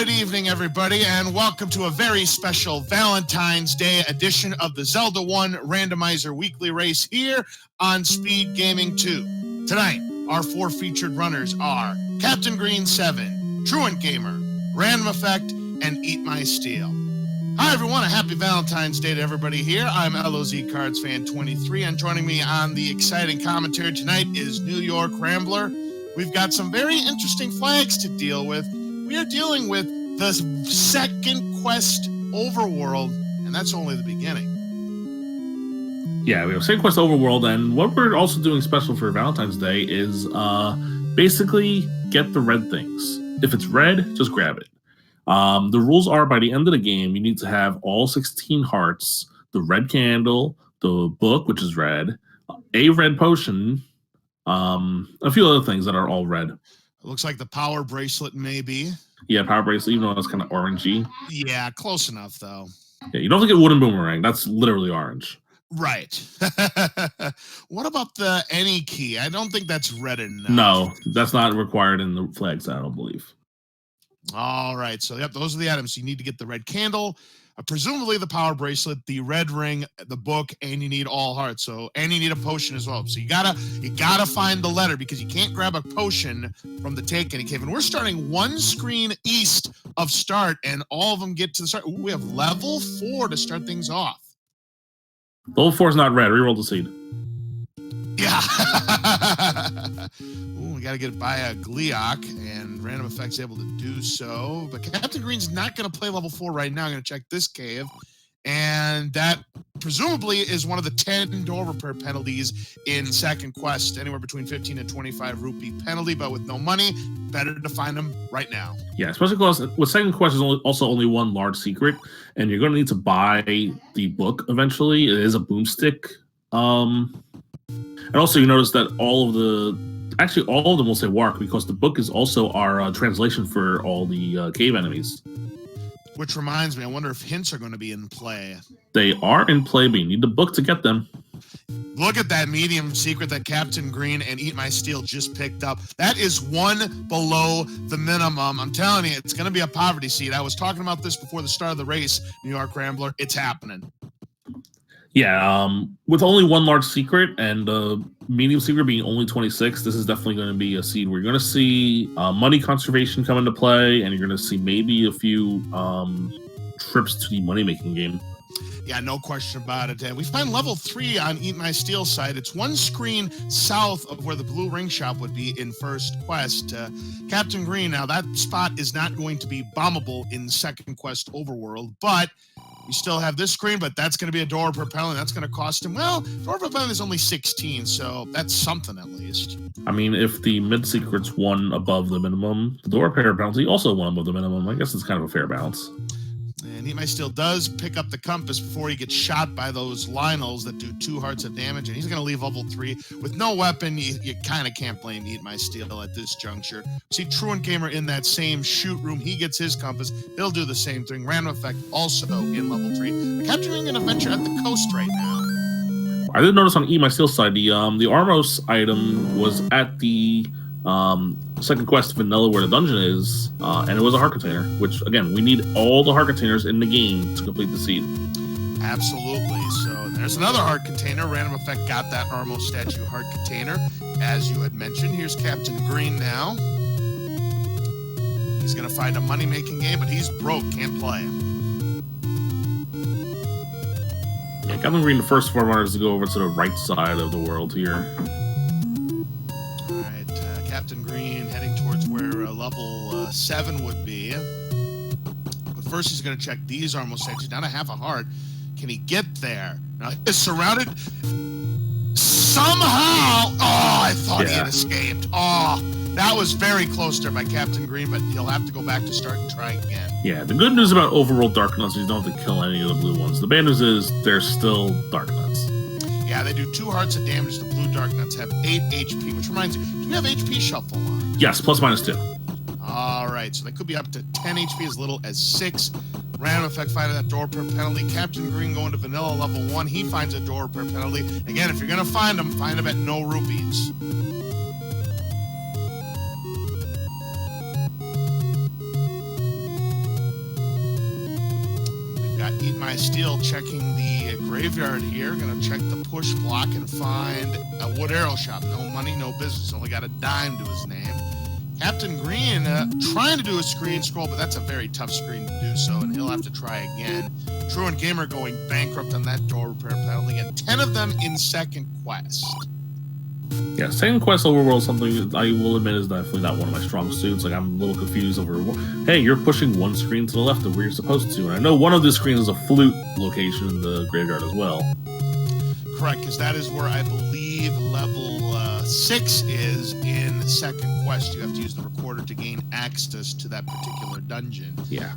Good evening, everybody, and welcome to a very special Valentine's Day edition of the Zelda 1 Randomizer Weekly Race here on Speed Gaming 2. Tonight, our four featured runners are Captain Green 7, Truant Gamer, Random Effect, and Eat My Steel. Hi, everyone. A happy Valentine's Day to everybody here. I'm LOZ Cards Fan 23, and joining me on the exciting commentary tonight is New York Rambler. We've got some very interesting flags to deal with. We are dealing with the second quest overworld, and that's only the beginning. Yeah, we have second quest overworld, and what we're also doing special for Valentine's Day is basically get the red things. If it's red, just grab it. The rules are by the end of the game, you need to have all 16 hearts, the red candle, the book, which is red, a red potion, a few other things that are all red. It looks like the power bracelet, maybe. Yeah, power bracelet, even though it's kind of orangey. Yeah, close enough, though. Yeah, you don't have to get wooden boomerang. That's literally orange. Right. What about the any key? I don't think that's red enough. No, that's not required in the flag set, I don't believe. All right, so yep, those are the items. You need to get the red candle, presumably the power bracelet, the red ring, the book, and you need all hearts. And you need a potion as well. So you gotta find the letter, because you can't grab a potion from the Take Any Cave. And we're starting one screen east of start, and all of them get to the start. Ooh, we have level 4 to start things off. Level 4 is not red. Reroll the seed. Yeah. Ooh, we got to get by a Gleeok, and Random Effect's able to do so. But Captain Green's not going to play level 4 right now. I'm going to check this cave. And that presumably is one of the 10 door repair penalties in second quest, anywhere between 15 and 25 rupee penalty, but with no money, better to find them right now. Yeah, especially because with second quest is also only one large secret, and you're going to need to buy the book eventually. It is a boomstick. And also you notice that all of them will say Wark, because the book is also our translation for all the cave enemies. Which reminds me, I wonder if hints are going to be in play. They are in play, but you need the book to get them. Look at that medium secret that Captain Green and Eat My Steel just picked up. That is one below the minimum. I'm telling you, it's going to be a poverty seed. I was talking about this before the start of the race, New York Rambler. It's happening. Yeah, with only one large secret and the medium secret being only 26, this is definitely going to be a seed where you're going to see money conservation come into play, and you're going to see maybe a few trips to the money-making game. Yeah, no question about it. And we find level 3 on Eat My Steel side. It's one screen south of where the blue ring shop would be in first quest. Captain Green, now that spot is not going to be bombable in second quest overworld, but we still have this screen, but that's going to be a door per penalty. That's going to cost him, well, door per penalty is only 16, so that's something at least. I mean, if the mid-secret's one above the minimum, the door repair penalty also one above the minimum. I guess it's kind of a fair balance. And Eat My Steel does pick up the compass before he gets shot by those Lionels that do 2 hearts of damage, and he's going to leave level 3. With no weapon, you kind of can't blame Eat My Steel at this juncture. See Truant Gamer in that same shoot room. He gets his compass. He'll do the same thing. Random Effect also in level 3. But Captain Green going to venture at the coast right now. I did notice on Eat My Steel side, the Armos item was at the second quest vanilla where the dungeon is, and it was a heart container, which again, we need all the heart containers in the game to complete the seed. Absolutely. So there's another heart container. Random Effect got that Armos statue heart container, as you had mentioned. Here's Captain Green now. He's going to find a money-making game, but he's broke, can't play. Yeah, Captain Green, the first 4 runners to go over to the right side of the world here. Captain Green heading towards where level 7 would be. But first he's going to check these Armos statues. Down to half a heart. Can he get there? Now he's surrounded. Somehow! Oh, I thought he had escaped. Oh, that was very close there by Captain Green, but he'll have to go back to start and try again. Yeah, the good news about Overworld Dark Nuts is you don't have to kill any of the blue ones. The bad news is there's still Dark Nuts. Yeah, they do 2 hearts of damage. The blue Dark Nuts have 8 HP, which reminds me, do we have HP shuffle on? Yes, ±2. All right, so they could be up to 10 HP, as little as 6. Random Effect finding that door per penalty. Captain Green going to vanilla level 1. He finds a door per penalty. Again, if you're going to find them at no rupees. Eat My Steel checking the graveyard here. Gonna check the push block and find a wood arrow shop. No money, no business. Only got a dime to his name. Captain Green trying to do a screen scroll, but that's a very tough screen to do so, and he'll have to try again. Truant Gamer going bankrupt on that door repair penalty, and 10 of them in second quest. Yeah, second quest overworld is something I will admit is definitely not one of my strong suits. Like, I'm a little confused over, hey, you're pushing one screen to the left of where you're supposed to. And I know one of the screens is a flute location in the graveyard as well. Correct, because that is where I believe level 6 is in second quest. You have to use the recorder to gain access to that particular dungeon. Yeah.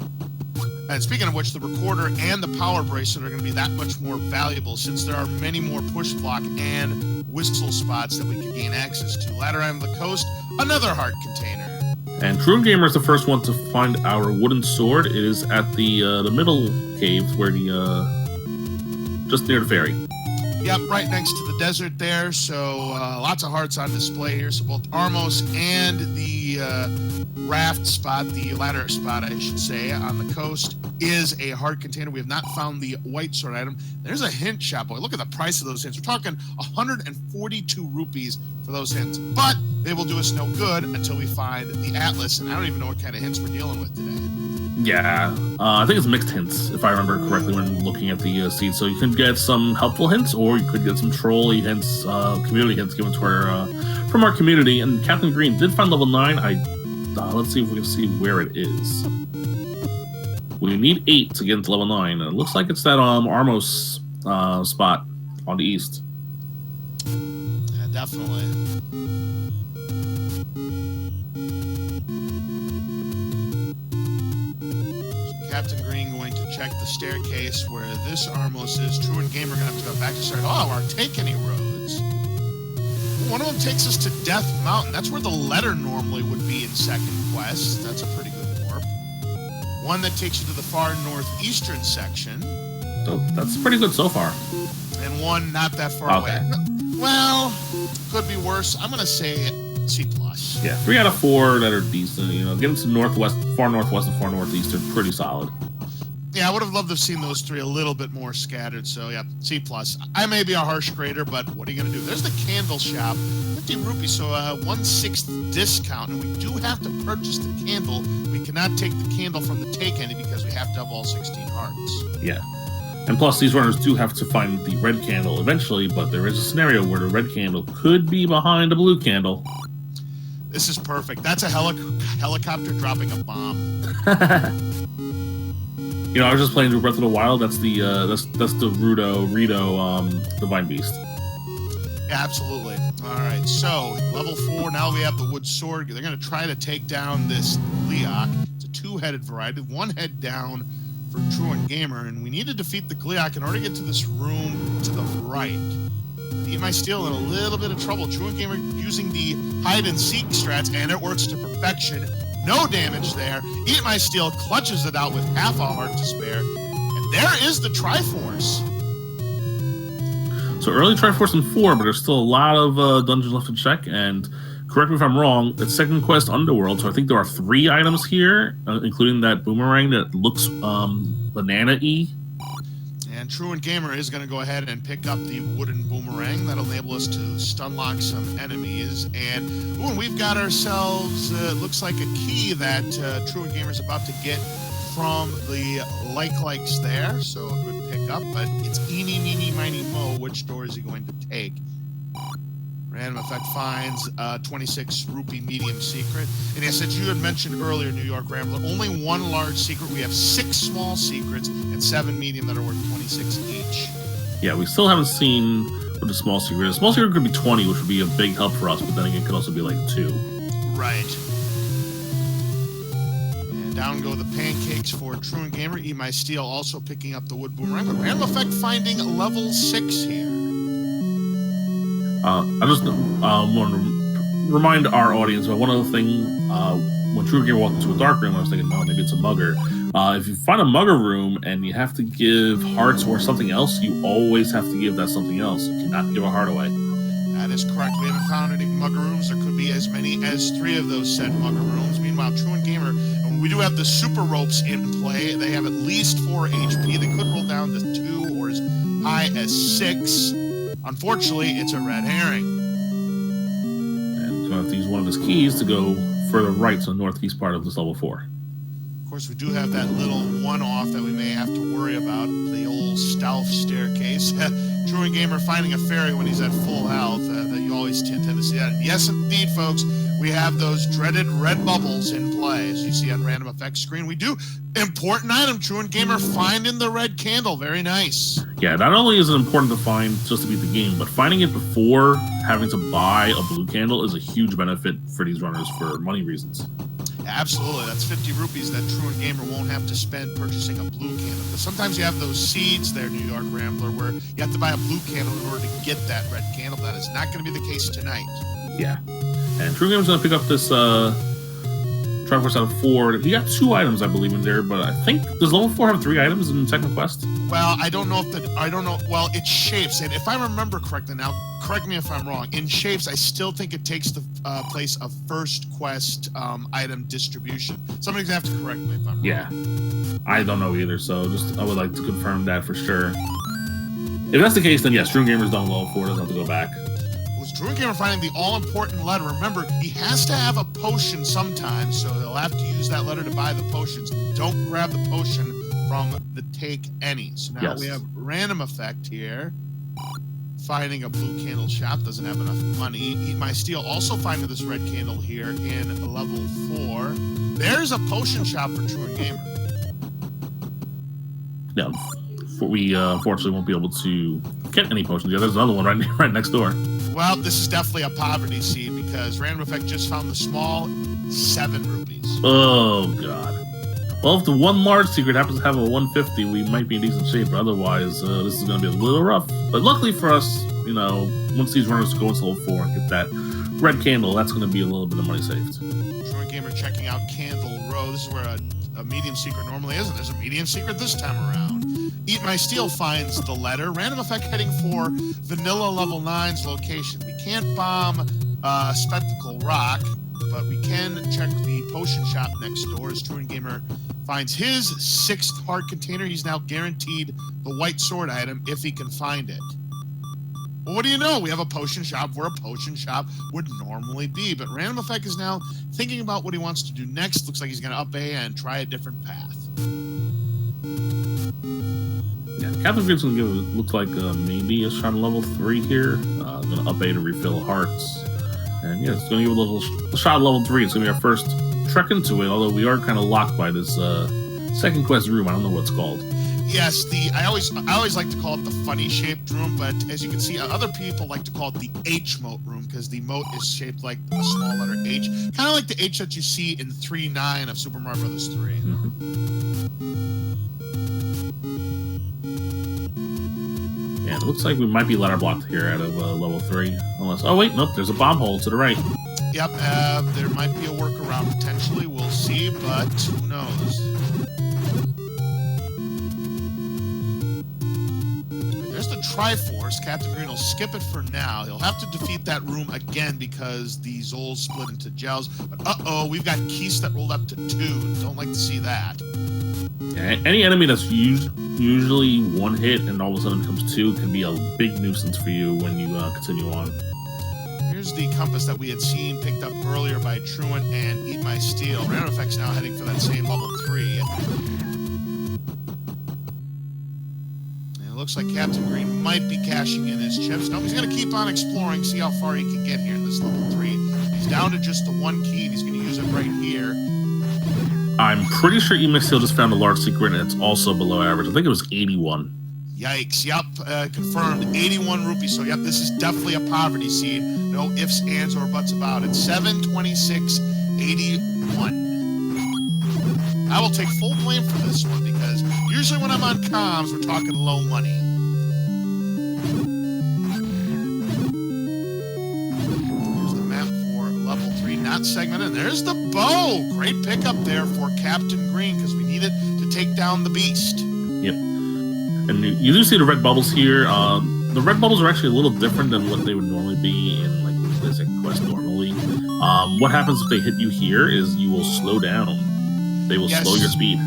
And speaking of which, the recorder and the power bracelet are going to be that much more valuable since there are many more push block and whistle spots that we can gain access to. Latter end of the coast, another heart container. And Truant Gamer is the first one to find our wooden sword. It is at the middle caves where just near the ferry. Yep, right next to the desert there. So lots of hearts on display here. So both Armos and the raft spot, the ladder spot, I should say, on the coast is a heart container. We have not found the white sword item. There's a hint shop. Boy, look at the price of those hints. We're talking 142 rupees for those hints. But they will do us no good until we find the atlas. And I don't even know what kind of hints we're dealing with today. Yeah, I think it's mixed hints, if I remember correctly when looking at the seed. So you can get some helpful hints, or you could get some trolly hints, community hints given to from our community. And Captain Green did find level 9. Let's see if we can see where it is. We need 8 to get into level 9. And it looks like it's that Armos spot on the east. Yeah, definitely. Captain Green going to check the staircase where this Armos is. Truant Gamer going to have to go back to start. Oh, our take any roads. One of them takes us to Death Mountain. That's where the letter normally would be in second quest. That's a pretty good warp. One that takes you to the far northeastern section. So that's pretty good so far. And one not that far away. Well, could be worse. I'm going to say C+. Yeah, 3 out of 4 that are decent. You know, getting to northwest, far northwest, and far northeast are pretty solid. Yeah, I would have loved to have seen those 3 a little bit more scattered. So yeah, C+. I may be a harsh grader, but what are you going to do? There's the candle shop, 50 rupees, so 1/6 discount, and we do have to purchase the candle. We cannot take the candle from the take any because we have to have all 16 hearts. Yeah. And plus, these runners do have to find the red candle eventually, but there is a scenario where the red candle could be behind a blue candle. This is perfect. That's a helicopter dropping a bomb. You know, I was just playing through Breath of the Wild. That's the Rito, Divine Beast. Yeah, absolutely. All right, so level 4. Now we have the wood sword. They're going to try to take down this Gleeok. It's a 2-headed variety. 1 head down for Truant Gamer, and we need to defeat the Gleeok in order to get to this room to the right. Eat My Steel in a little bit of trouble. Truant Gamer using the hide and seek strats, and it works to perfection. No damage there. Eat My Steel clutches it out with half a heart to spare. And there is the Triforce. So early Triforce in 4, but there's still a lot of dungeons left to check. And correct me if I'm wrong, it's second quest Underworld. So I think there are 3 items here, including that boomerang that looks banana-y. And Truant Gamer is going to go ahead and pick up the wooden boomerang. That'll enable us to stunlock some enemies. And we've got ourselves, looks like a key that Truant Gamer is about to get from the likes there. So a good pickup. But it's eeny, meeny, miny, mo. Which door is he going to take? Random effect finds 26 rupee medium secret. And yes, as you had mentioned earlier, New York Rambler, only 1 large secret. We have 6 small secrets and 7 medium that are worth 26 each. Yeah, we still haven't seen what the small secret is. Small secret could be 20, which would be a big help for us, but then again, it could also be like 2. Right. And down go the pancakes for Truant Gamer. Eat My Steel also picking up the wood boomerang. But Random effect finding level 6 here. I just want to remind our audience about one other thing. When Truant Gamer walked into a dark room, I was thinking, oh, maybe it's a mugger. If you find a mugger room and you have to give hearts or something else, you always have to give that something else. You cannot give a heart away. That is correct. We haven't found any mugger rooms. There could be as many as 3 of those said mugger rooms. Meanwhile, Truant Gamer, and We do have the Super Ropes in play. They have at least 4 HP. They could roll down to 2 or as high as 6. Unfortunately, it's a red herring. And he's going to have to use one of his keys to go further right to the northeast part of this level 4. Of course, we do have that little one-off that we may have to worry about, the old stealth staircase. Truant Gamer finding a fairy when he's at full health. That you always tend to see that. And yes, indeed, folks, we have those dreaded red bubbles in play, as you see on Random Effects screen. We do important item, Truant Gamer finding the red candle. Very nice. Yeah, not only is it important to find just to beat the game, but finding it before having to buy a blue candle is a huge benefit for these runners for money reasons. Absolutely. That's 50 rupees that Truant Gamer won't have to spend purchasing a blue candle. Because sometimes you have those seeds there, New York Rambler, where you have to buy a blue candle in order to get that red candle. That is not going to be the case tonight. Yeah. And Truant Gamer's going to pick up this Triforce out of 4. He got 2 items, I believe, in there, but I think, does level 4 have 3 items in second quest? Well, I don't know. Well, it's shapes. And if I remember correctly now, correct me if I'm wrong, in shapes, I still think it takes the place of first quest item distribution. Somebody's going to have to correct me if I'm wrong. Yeah. I don't know either, so just I would like to confirm that for sure. If that's the case, then yes, Truant Gamer's done level 4, doesn't have to go back. Was Truant Gamer finding the all-important letter? Remember, he has to have a potion sometimes, so he'll have to use that letter to buy the potions. Don't grab the potion from the take any. So now we have random effect here. Finding a blue candle shop, doesn't have enough money. Eat My Steel also finding this red candle here in level 4. There's a potion shop for Truant Gamer. Yeah, we unfortunately won't be able to get any potions. Yeah, there's another one right next door. Well, this is definitely a poverty seed because Random Effect just found the small 7 rupees. Oh, God. Well, if the one large secret happens to have a 150, we might be in decent shape, but otherwise, this is going to be a little rough. But luckily for us, you know, once these runners go into level 4 and get that red candle, that's going to be a little bit of money saved. Truant Gamer checking out Candle Row. This is where a medium secret normally isn't. There's a medium secret this time around. Eat My Steel finds the letter. Random Effect heading for Vanilla Level 9's location. We can't bomb Spectacle Rock, but we can check the potion shop next door as Truant Gamer finds his 6th heart container. He's now guaranteed the white sword item if he can find it. Well, what do you know? We have a potion shop where a potion shop would normally be. But Random Effect is now thinking about what he wants to do next. Looks like he's going to up A and try a different path. Yeah, Captain Green's going to give it, looks like maybe a shot on level 3 here. Going to up A to refill hearts. And yeah, it's going to give a shot at level 3. It's going to be our first trek into it, although we are kind of locked by this second quest room. I don't know what it's called. Yes, I always like to call it the funny shaped room, but as you can see, other people like to call it the H moat room because the moat is shaped like a small letter H, kind of like the H that you see in 3.9 of Super Mario Bros. 3. Yeah, it looks like we might be ladder blocked here out of level 3, unless. Oh wait, nope, there's a bomb hole to the right. Yep, there might be a workaround potentially. We'll see, but who knows? There's the Triforce. Captain Green will skip it for now. He'll have to defeat that room again because the Zols split into gels. But uh-oh, we've got Keys that rolled up to 2. Don't like to see that. Yeah, any enemy that's usually 1 hit and all of a sudden becomes 2 can be a big nuisance for you when you continue on. Here's the compass that we had seen picked up earlier by Truant and Eat My Steel. Random Effect's now heading for that same level 3. And it looks like Captain Green might be cashing in his chips. No, he's going to keep on exploring, see how far he can get here in this level 3. He's down to just the 1 key, and he's going to use it right here. I'm pretty sure Eat My Steel just found a large secret, and it's also below average. I think it was 81. Yikes, yep, confirmed, 81 rupees. So, yep, this is definitely a poverty seed. No ifs, ands, or buts about it. 726, 81. I will take full blame for this one because usually when I'm on comms, we're talking low money. Here's the map for level 3, not segmented. And there's the bow. Great pickup there for Captain Green because we needed to take down the beast. Yep. And you do see the red bubbles here. The red bubbles are actually a little different than what they would normally be in like the second quest normally. What happens if they hit you here is you will slow down. They will slow your speed.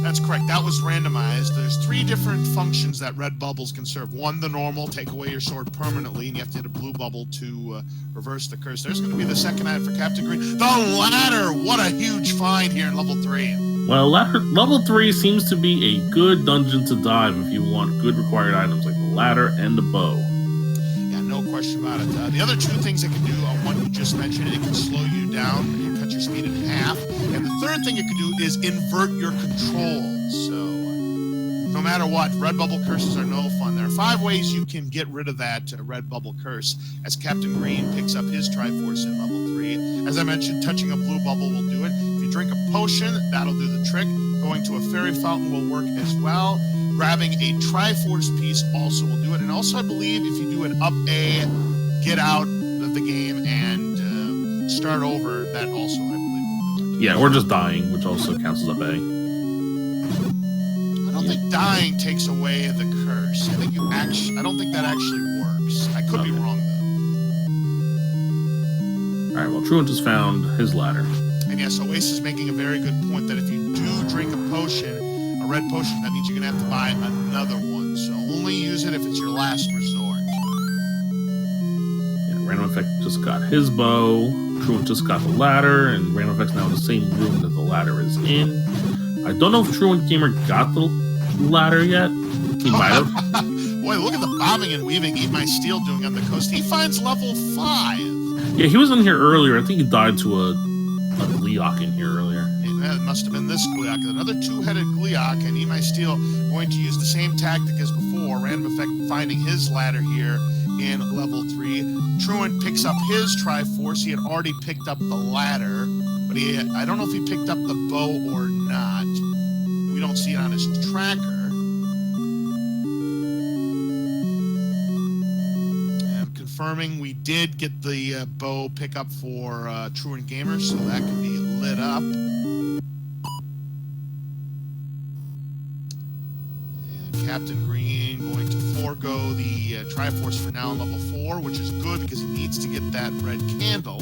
That's correct. That was randomized. There's 3 different functions that red bubbles can serve. One, the normal, take away your sword permanently, and you have to hit a blue bubble to reverse the curse. There's going to be the second item for Captain Green. The ladder! What a huge find here in level 3. Well, level 3 seems to be a good dungeon to dive if you want good required items like the ladder and the bow. Yeah, no question about it. The other 2 things it can do, one you just mentioned, it can slow you down and cut your speed in half. And the third thing it can do is invert your controls. So, no matter what, red bubble curses are no fun. There are 5 ways you can get rid of that red bubble curse as Captain Green picks up his Triforce in level 3. As I mentioned, touching a blue bubble will do it. If you drink a potion, that'll do the trick. Going to a fairy fountain will work as well. Grabbing a Triforce piece also will do it. And also, I believe if you do an up A, get out of the game and start over, that also, I believe, will do it. Yeah, or just dying, which also counts as up A. I don't think dying takes away the curse. I don't think that actually works. I could be wrong, though. Alright, well, Truant just found his ladder. And yes, Oasis is making a very good point that if you do drink a potion, a red potion, that means you're going to have to buy another one. So only use it if it's your last resort. Yeah, Random Effect just got his bow. Truant just got the ladder, and Random Effect's now in the same room that the ladder is in. I don't know if Truant Gamer got the ladder yet. He might have. Boy, look at the bobbing and weaving Eat My Steel doing on the coast. He finds level 5. Yeah, he was in here earlier. I think he died to a Gleeok in here earlier. It must have been this Gleeok. Another 2-headed Gleeok, and Eat My Steel going to use the same tactic as before. Random Effect finding his ladder here in level 3. Truant picks up his Triforce. He had already picked up the ladder, but I don't know if he picked up the bow or not. We don't see it on his tracker. And confirming we did get the bow pickup for Truant Gamer, so that can be lit up. And Captain Green going to forego the Triforce for now in level 4, which is good because he needs to get that red candle.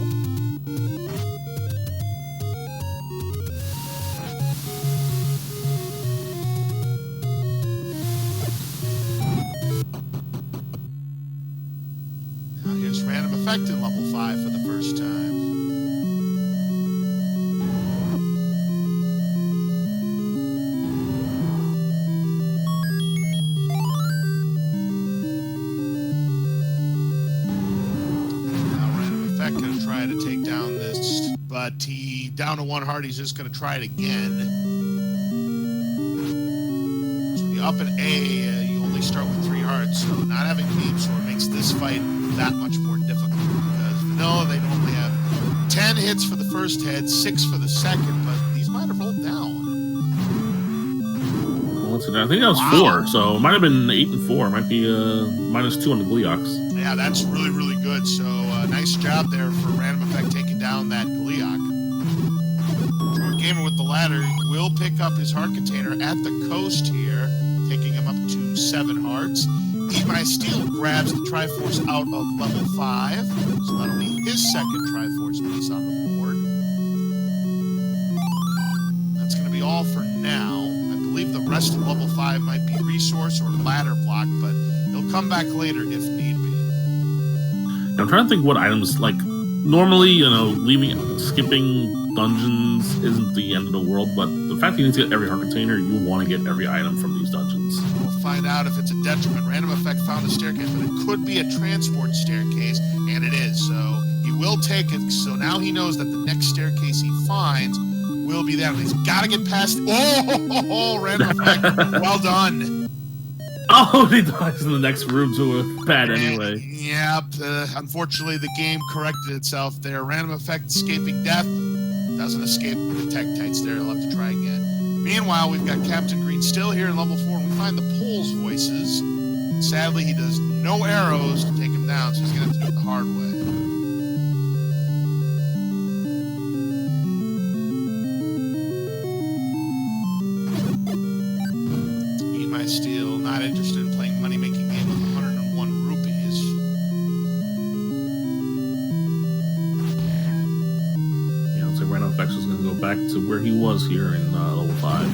Now here's Random Effect in level 5 for the first time. Going to try to take down this, but he down to 1 heart. He's just going to try it again. So when you up an A, you only start with 3 hearts, so not having Beam Sword makes this fight that much more difficult because vanilla they normally have 10 hits for the first head, 6 for the second, but these might have rolled down. Well, I think that was 4, so it might have been 8 and 4. It might be -2 on the Gleeoks. Yeah, that's really, really good. So nice job there for Random Effect taking down that Gleeok. Truant Gamer with the ladder will pick up his heart container at the coast here, taking him up to 7 hearts. Eat My Steel grabs the Triforce out of level 5, so that'll be his second Triforce piece on the board. That's going to be all for now. I believe the rest of level 5 might be resource or ladder block, but he'll come back later if need be. I'm trying to think what items, like, normally, skipping dungeons isn't the end of the world, but the fact that you need to get every heart container, you want to get every item from these dungeons. We'll find out if it's a detriment. Random Effect found a staircase, but it could be a transport staircase, and it is, so he will take it, so now he knows that the next staircase he finds will be there. He's got to get past... Oh, Random Effect, well done. Oh, he dies in the next room to a pad anyway. Yep, unfortunately the game corrected itself there. Random Effect escaping death. Doesn't escape the Tektites there. He'll have to try again. Meanwhile, we've got Captain Green still here in level 4, and we find the Pole's voices. Sadly, he does no arrows to take him down, so he's going to have to do it the hard way. Eat My Steel, not interested in playing money-making game with 101 rupees. Yeah, let's say Random Effects is going to go back to where he was here in level 5.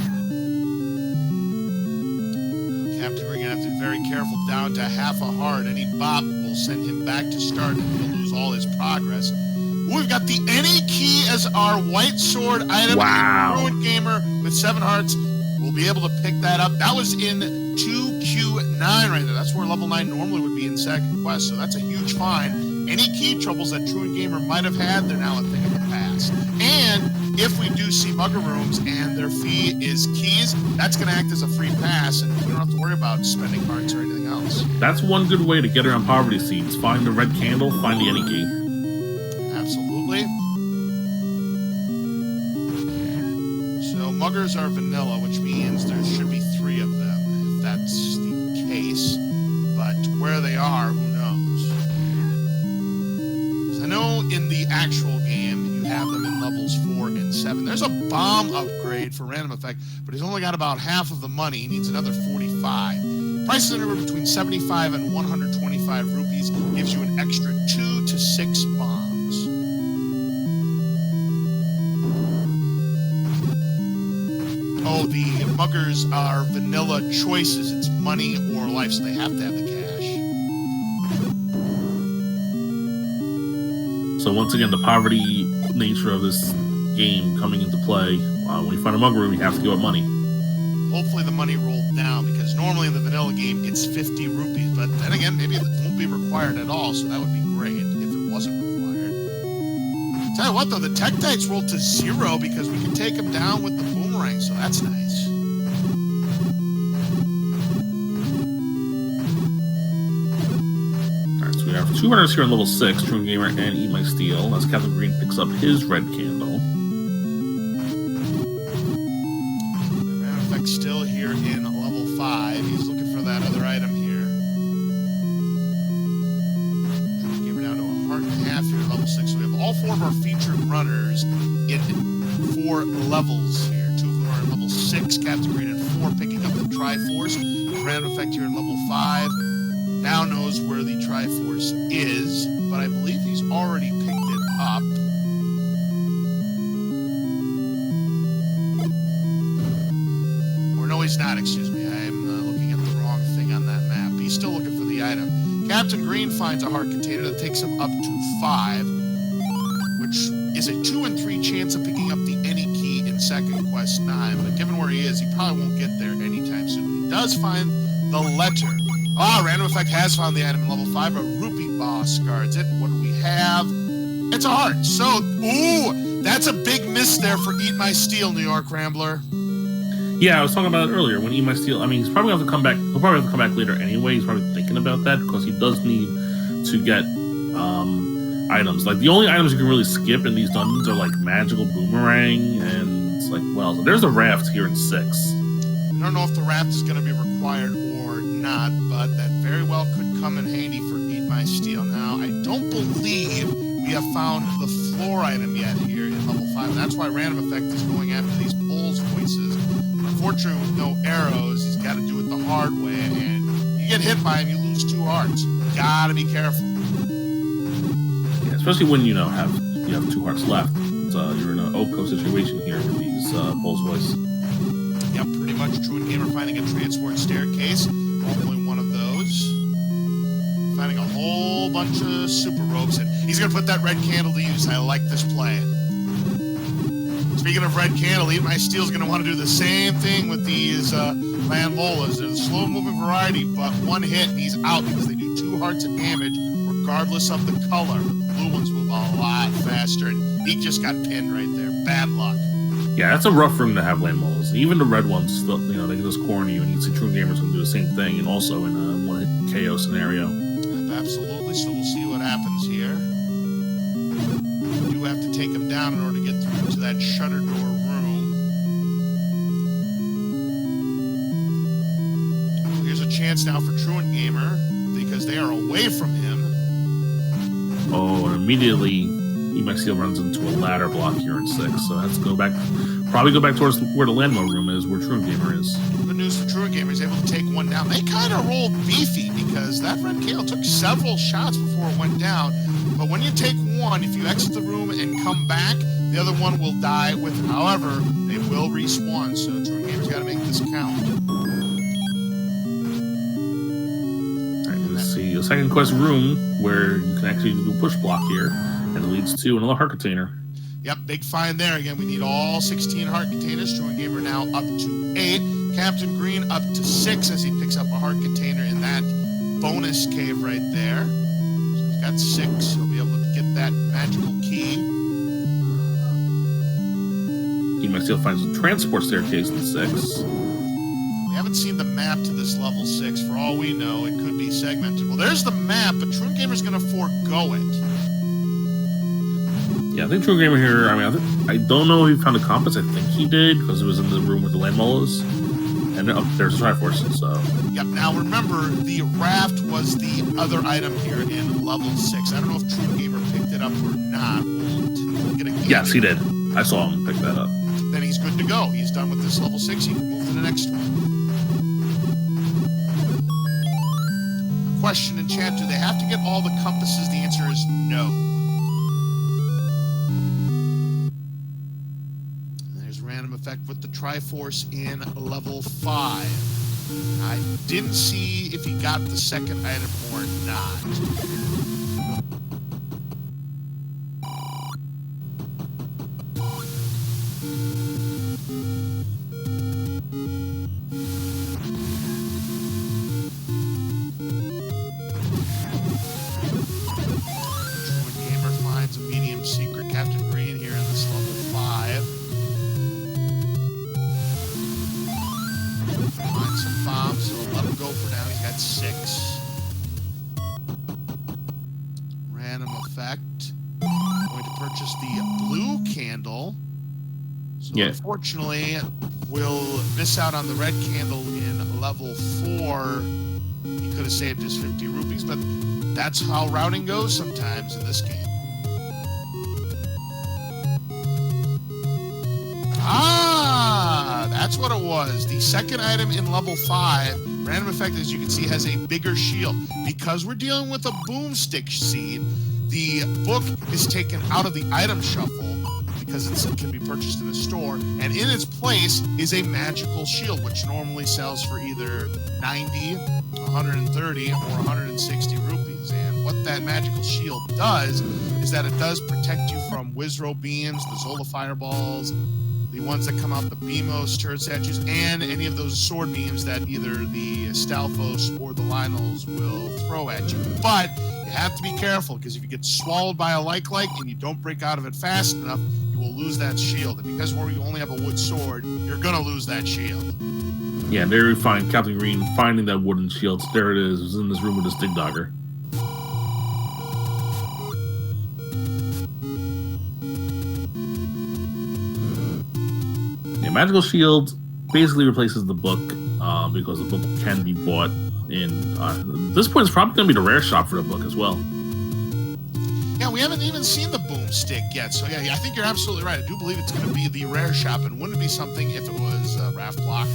Captain, we're going to have to be very careful. Down to half a heart. Any bop will send him back to start and he'll lose all his progress. We've got the any key as our white sword item. Wow. Ruined Gamer with 7 hearts will be able to pick that up. That was in 2Q9 right there. That's where level 9 normally would be in second quest, so that's a huge find. Any key troubles that Truant Gamer might have had, they're now a thing of the past. And if we do see Mugger Rooms and their fee is keys, that's going to act as a free pass, and we don't have to worry about spending hearts or anything else. That's one good way to get around poverty seeds. Find the red candle, find the any key. Absolutely. So Muggers are vanilla, which means there should be 3 of them, if that's the case. But where they are, who knows? Because I know in the actual game, you have them in levels 4 and 7. There's a bomb upgrade for random effect, but he's only got about half of the money. He needs another 45. Price is anywhere between 75 and 125 rupees. Gives you an extra 2 to 6 bombs. Oh, the Muggers are vanilla choices. It's money or life, so they have to have the cash. So once again, the poverty nature of this game coming into play. When you find a Mugger Room, you have to give up money. Hopefully the money rolled down, because normally in the vanilla game, it's 50 rupees. But then again, maybe it won't be required at all, so that would be great if it wasn't required. Tell you what, though, the Tektites rolled to 0 because we can take them down with the boomerang, so that's nice. Alright, so we have 2 runners here on level 6, Truant Gamer and Eat My Steel, as Captain Green picks up his red candle. Random Effect still here in level 5. He's looking for that other item here. Truant Gamer down to a heart and a half here at level 6. So we have all 4 of our featured runners in 4 levels here. 2 of them are in level 6, Captain Green and 4 picking up the Triforce. Random Effect here in level 5 now knows where the Triforce is, but I believe he's already picked it up. Or no, he's not, excuse me. I'm looking at the wrong thing on that map. He's still looking for the item. Captain Green finds a heart container that takes him up to 5, which is a 2 in 3 chance of picking up the any key in second quest 9. But given where he is, he probably won't get there anytime soon. He does find the letter. Random Effect has found the item in level 5. A rupee boss guards it. What do we have? It's a heart. So, ooh, that's a big miss there for Eat My Steel, New York Rambler. Yeah, I was talking about it earlier. When Eat My Steel, I mean, he's probably going to have to come back. He'll probably have to come back later anyway. He's probably thinking about that because he does need to get items. Like, the only items you can really skip in these dungeons are like magical boomerang and it's like, well, so there's a raft here in 6. I don't know if the raft is going to be required or not, but that very well could come in handy for Eat My Steel. Now, I don't believe we have found the floor item yet here in level 5. And that's why Random Effect is going after these bulls' voices. Unfortunately, with no arrows, he's got to do it the hard way. And you get hit by him, you lose 2 hearts. You gotta be careful. Yeah, especially when you have 2 hearts left. You're in an Oko situation here with these bulls' voice. Yep, pretty much. Truant Gamer finding a transport staircase. Hopefully one of those. Finding a whole bunch of super ropes, and he's going to put that red candle to use. I like this plan. Speaking of red candle, Eat My Steel is going to want to do the same thing with these land molas. They're a slow-moving variety, but one hit and he's out because they do 2 hearts of damage regardless of the color. The blue ones move a lot faster, and he just got pinned right there. Bad luck. Yeah, that's a rough room to have land molas. Even the red ones, still, they can just corner you, and you see Truant Gamer's going to do the same thing, and also in a one-hit KO scenario. Absolutely, so we'll see what happens here. We do have to take him down in order to get through to that shutter door room. Well, here's a chance now for Truant Gamer, because they are away from him. Oh, and immediately Eat My Steel runs into a ladder block here in 6, so that's probably go back towards where the landmo room is, where Truant Gamer is. Good news for Truant Gamer, he's able to take one down. They kind of rolled beefy because that red candle took several shots before it went down. But when you take one, if you exit the room and come back, The other one will die with, however, they will respawn, so True Gamer's got to make this count. Let's see, a second quest room where you can actually do push block here, and it leads to another heart container. Yep, big find there. Again, we need all 16 heart containers. True Gamer now up to 8. Captain Green up to 6 as he picks up a heart container in that bonus cave right there. So he's got 6. He'll be able to get that magical key. He might still find some transport staircase in 6. We haven't seen the map to this level 6. For all we know, it could be segmented. Well, there's the map, but True Gamer's going to forego it. Yeah, I think True Gamer here, I don't know if he found a compass. I think he did, because it was in the room where the landmall is. And there's a Triforce, so... Yep, now remember, the raft was the other item here in level 6. I don't know if True Gamer picked it up or not. We'll get a yes, he did. I saw him pick that up. Then he's good to go. He's done with this level 6. He can move to the next one. Question in chat, do they have to get all the compasses? The answer is no. Random effect with the Triforce in level 5. I didn't see if he got the second item or not. Truant Gamer finds a medium secret Captain Green here in this level 5. Find some bombs, so let him go for now. He's got 6. Random effect. Going to purchase the blue candle. So unfortunately, we'll miss out on the red candle in level 4. He could have saved his 50 rupees, but that's how routing goes sometimes in this game. That's what it was. The second item in level 5, random effect, as you can see, has a bigger shield. Because we're dealing with a boomstick seed, the book is taken out of the item shuffle because it can be purchased in a store, and in its place is a magical shield, which normally sells for either 90, 130, or 160 rupees. And what that magical shield does is that it does protect you from Wiz Robe beams, the Zola fireballs, the ones that come out the Beamos turret statues, and any of those sword beams that either the Stalfos or the Lionels will throw at you. But you have to be careful, because if you get swallowed by a like and you don't break out of it fast enough, you will lose that shield. And because you only have a wood sword, you're going to lose that shield. Yeah, there we find Captain Green finding that wooden shield. There it is. It was in this room with his dig dogger. Magical shield basically replaces the book because the book can be bought in. At this point, it's probably going to be the rare shop for the book as well. Yeah, we haven't even seen the boomstick yet, so yeah, I think you're absolutely right. I do believe it's going to be the rare shop, and wouldn't it be something if it was Raft Block?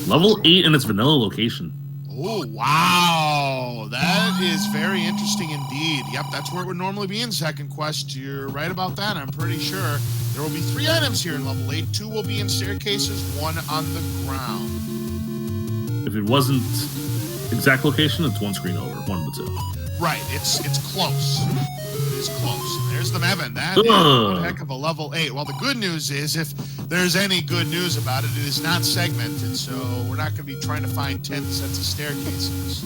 Level 8 in its vanilla location. Oh, wow. That is very interesting indeed. Yep, that's where it would normally be in second quest. You're right about that, I'm pretty sure. There will be 3 items here in level 8. 2 will be in staircases, 1 on the ground. If it wasn't exact location, it's 1 screen over, 1 of the 2. Right, it's close. It is close. There's the Mevin. That is one heck of a level 8. Well, the good news is, if there's any good news about it, it is not segmented, so we're not going to be trying to find 10 sets of staircases.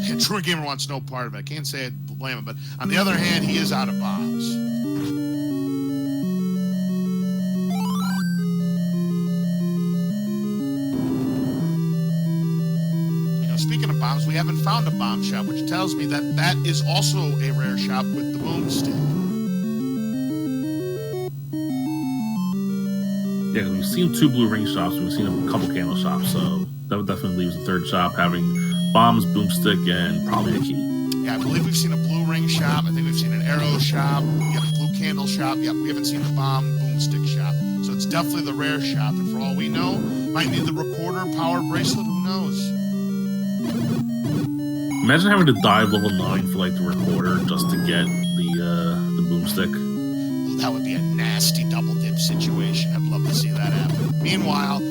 And True Gamer wants no part of it. I can't say I blame him, but on the other hand, he is out of bombs. Speaking of bombs, we haven't found a bomb shop, which tells me that that is also a rare shop with the boomstick. Yeah, we've seen 2 blue ring shops, we've seen a couple candle shops, so that would definitely leave us a 3rd shop having bombs, boomstick, and probably a key. Yeah, I believe we've seen a blue ring shop. I think we've seen an arrow shop. We have a blue candle shop. Yep, we haven't seen the bomb boomstick shop. So it's definitely the rare shop. And for all we know, might need the recorder, power bracelet, who knows? Imagine having to dive level 9 for like the recorder just to get the boomstick. Well, that would be a nasty double dip situation. I'd love to see that happen. Meanwhile,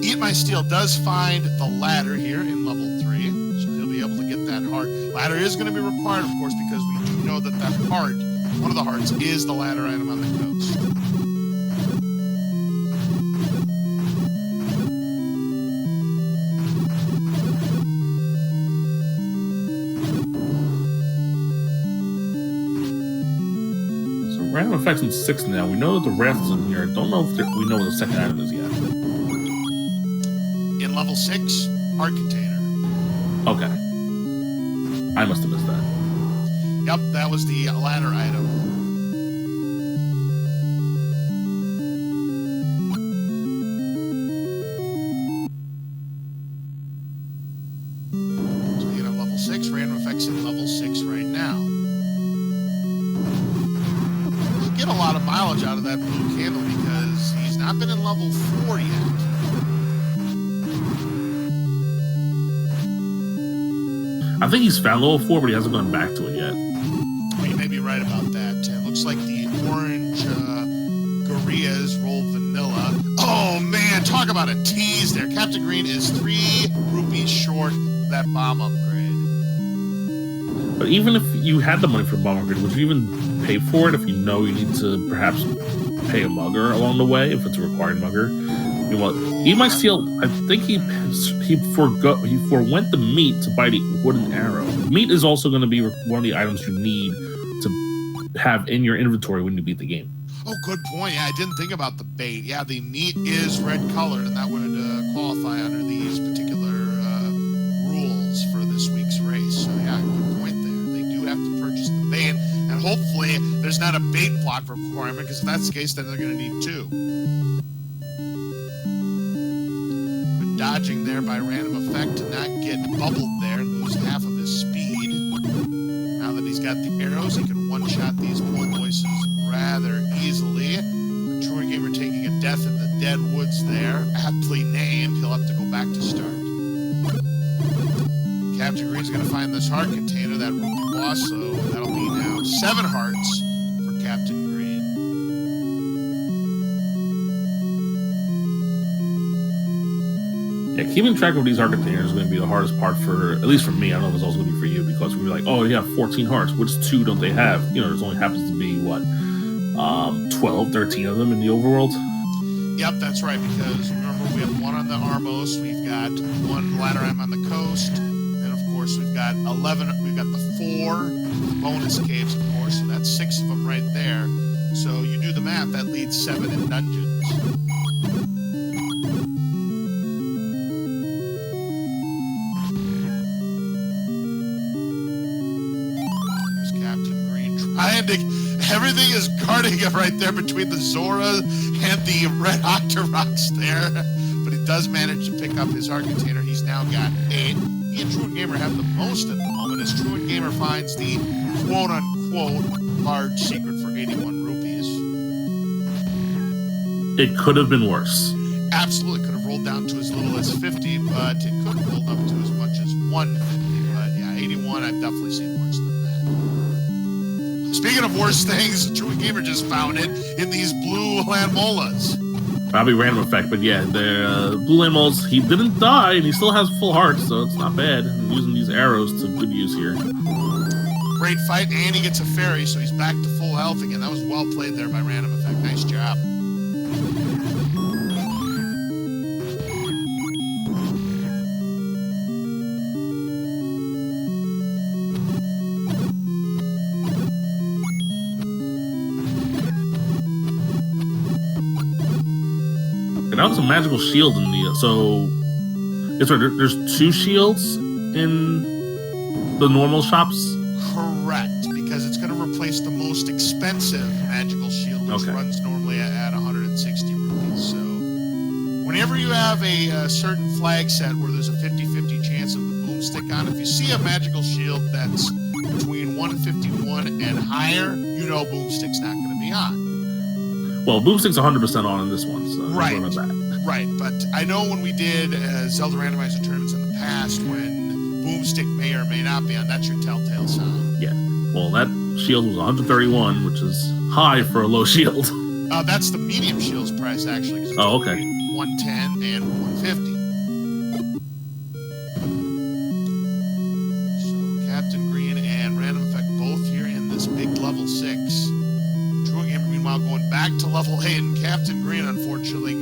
Eat My Steel does find the ladder here in level 3, so he'll be able to get that heart. Ladder is going to be required, of course, because we do know that heart, one of the hearts, is the ladder item on the coast. Random effects in 6 now. We know that the raft is in here. Don't know if we know what the second item is yet. In level 6, heart container. Okay. I must have missed that. Yep, that was the ladder item. So you have level 6, random effects in level 6 right now. Get a lot of mileage out of that blue candle because he's not been in level 4 yet. I think he's found level 4, but he hasn't gone back to it yet. Well, you may be right about that. It looks like the orange Gorillas roll vanilla. Oh man, talk about a tease there. Captain Green is 3 rupees short of that bomb upgrade. But even if you had the money for the bomb upgrade, would you even pay for it if you know you need to perhaps pay a mugger along the way, if it's a required mugger? You know what? Eat My Steel, I think he forewent the meat to buy the wooden arrow. Meat is also going to be one of the items you need to have in your inventory when you beat the game. Oh, good point. Yeah, I didn't think about the bait. Yeah, the meat is red colored, and that would qualify under these particular rules for this week's race. So yeah, good point there. They do have to purchase the bait. And hopefully there's not a bait block requirement, because if that's the case, then they're going to need 2. Good dodging there by random effect to not get bubbled there and lose half of his speed. Now that he's got the arrows, he can one-shot these pool voices rather easily. But Truant Gamer taking a death in the dead woods there, aptly named. He'll have to go back to start. Captain Green's going to find this heart container, that rupee boss, so that'll be now 7 hearts for Captain Green. Yeah, keeping track of these heart containers is going to be the hardest part for, at least for me. I don't know if it's also going to be for you, because we're like, oh, you have 14 hearts. Which 2 don't they have? You know, there's only happens to be, 12, 13 of them in the overworld? Yep, that's right, because remember, we have 1 on the Armos, we've got 1 ladder item on the coast, and of course we've got 11, we've got the 4 bonus caves, of course, so that's 6 of them right there. So you do the math, that leads 7 in dungeons. There's Captain Green trying to... Everything is guarding him right there between the Zora and the Red Octoroks there. But he does manage to pick up his heart container. He's now got 8. He and Truant Gamer have the most at the moment, as Truant Gamer finds the quote-unquote large secret for 81 rupees. It could have been worse. Absolutely. Could have rolled down to as little as 50, but it could have rolled up to as much as 150. But yeah, 81, I've definitely seen worse than that. Speaking of worse things, Truant Gamer just found it in these blue landmolas. Probably random effect, but yeah, the blue land moles, he didn't die, and he still has full heart, so it's not bad. And using these arrows to good use here. Great fight, and he gets a fairy, so he's back to full health again. That was well played there by random effect. Nice job. And that was a magical shield in the... So, it's right, there's 2 shields in the normal shops? Correct, because it's going to replace the most expensive magical shield, which runs normally at 160 rupees. So, whenever you have a certain flag set where there's a 50-50 chance of the boomstick on, if you see a magical shield that's between 151 and higher, you know boomstick's not going to be on. Well, boomstick's 100% on in this one, so right, right. But I know when we did Zelda Randomizer tournaments in the past, when boomstick may or may not be on. That's your telltale sign. Yeah. Well, that shield was 131, which is high for a low shield. That's the medium shield's price, actually. Oh, okay. 110 and 150. So Captain Green and Random Effect both here in this big level 6. True Gamer, meanwhile, going back to level 8, and Captain Green, unfortunately,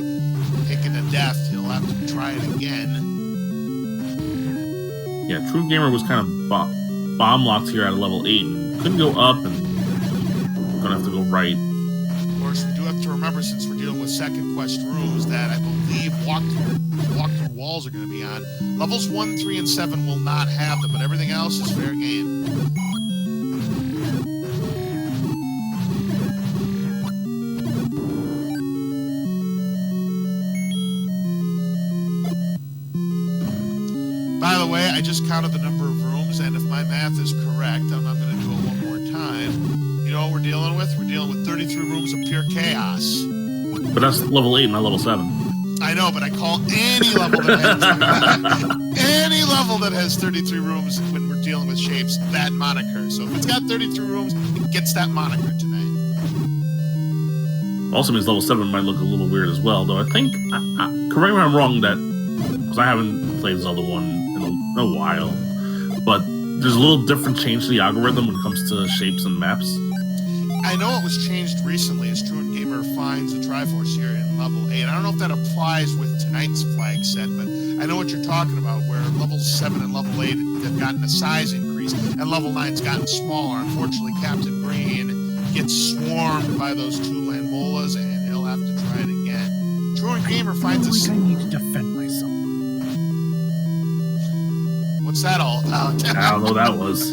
taken to death. He'll have to try it again. Yeah, True Gamer was kind of bomb locked here at a level 8 and couldn't go up and gonna have to go right. Of course, we do have to remember, since we're dealing with second quest rooms, that I believe walk-through walls are going to be on. Levels 1, 3, and 7 will not have them, but everything else is fair game. By the way, I just counted the number of rooms, and if my math is correct, I'm going to do it one more time. You know what we're dealing with? We're dealing with 33 rooms of pure chaos. But that's level 8, not level 7. I know, but I call any level that has 33 rooms when we're dealing with shapes that moniker. So if it's got 33 rooms, it gets that moniker tonight. Also means level 7 might look a little weird as well, though I think, correct me if I'm wrong, that, because I haven't played Zelda 1 in a while, but there's a little different change to the algorithm when it comes to shapes and maps. I know it was changed recently as Truant Gamer finds the Triforce here in level 8. I don't know if that applies with tonight's flag set, but I know what you're talking about, where level 7 and level 8 have gotten a size increase, and level 9's gotten smaller. Unfortunately, Captain Green gets swarmed by those two Landmolas, and he'll have to try it again. Truant Gamer finds a... I need to defend myself. What's that all about? I don't know what that was.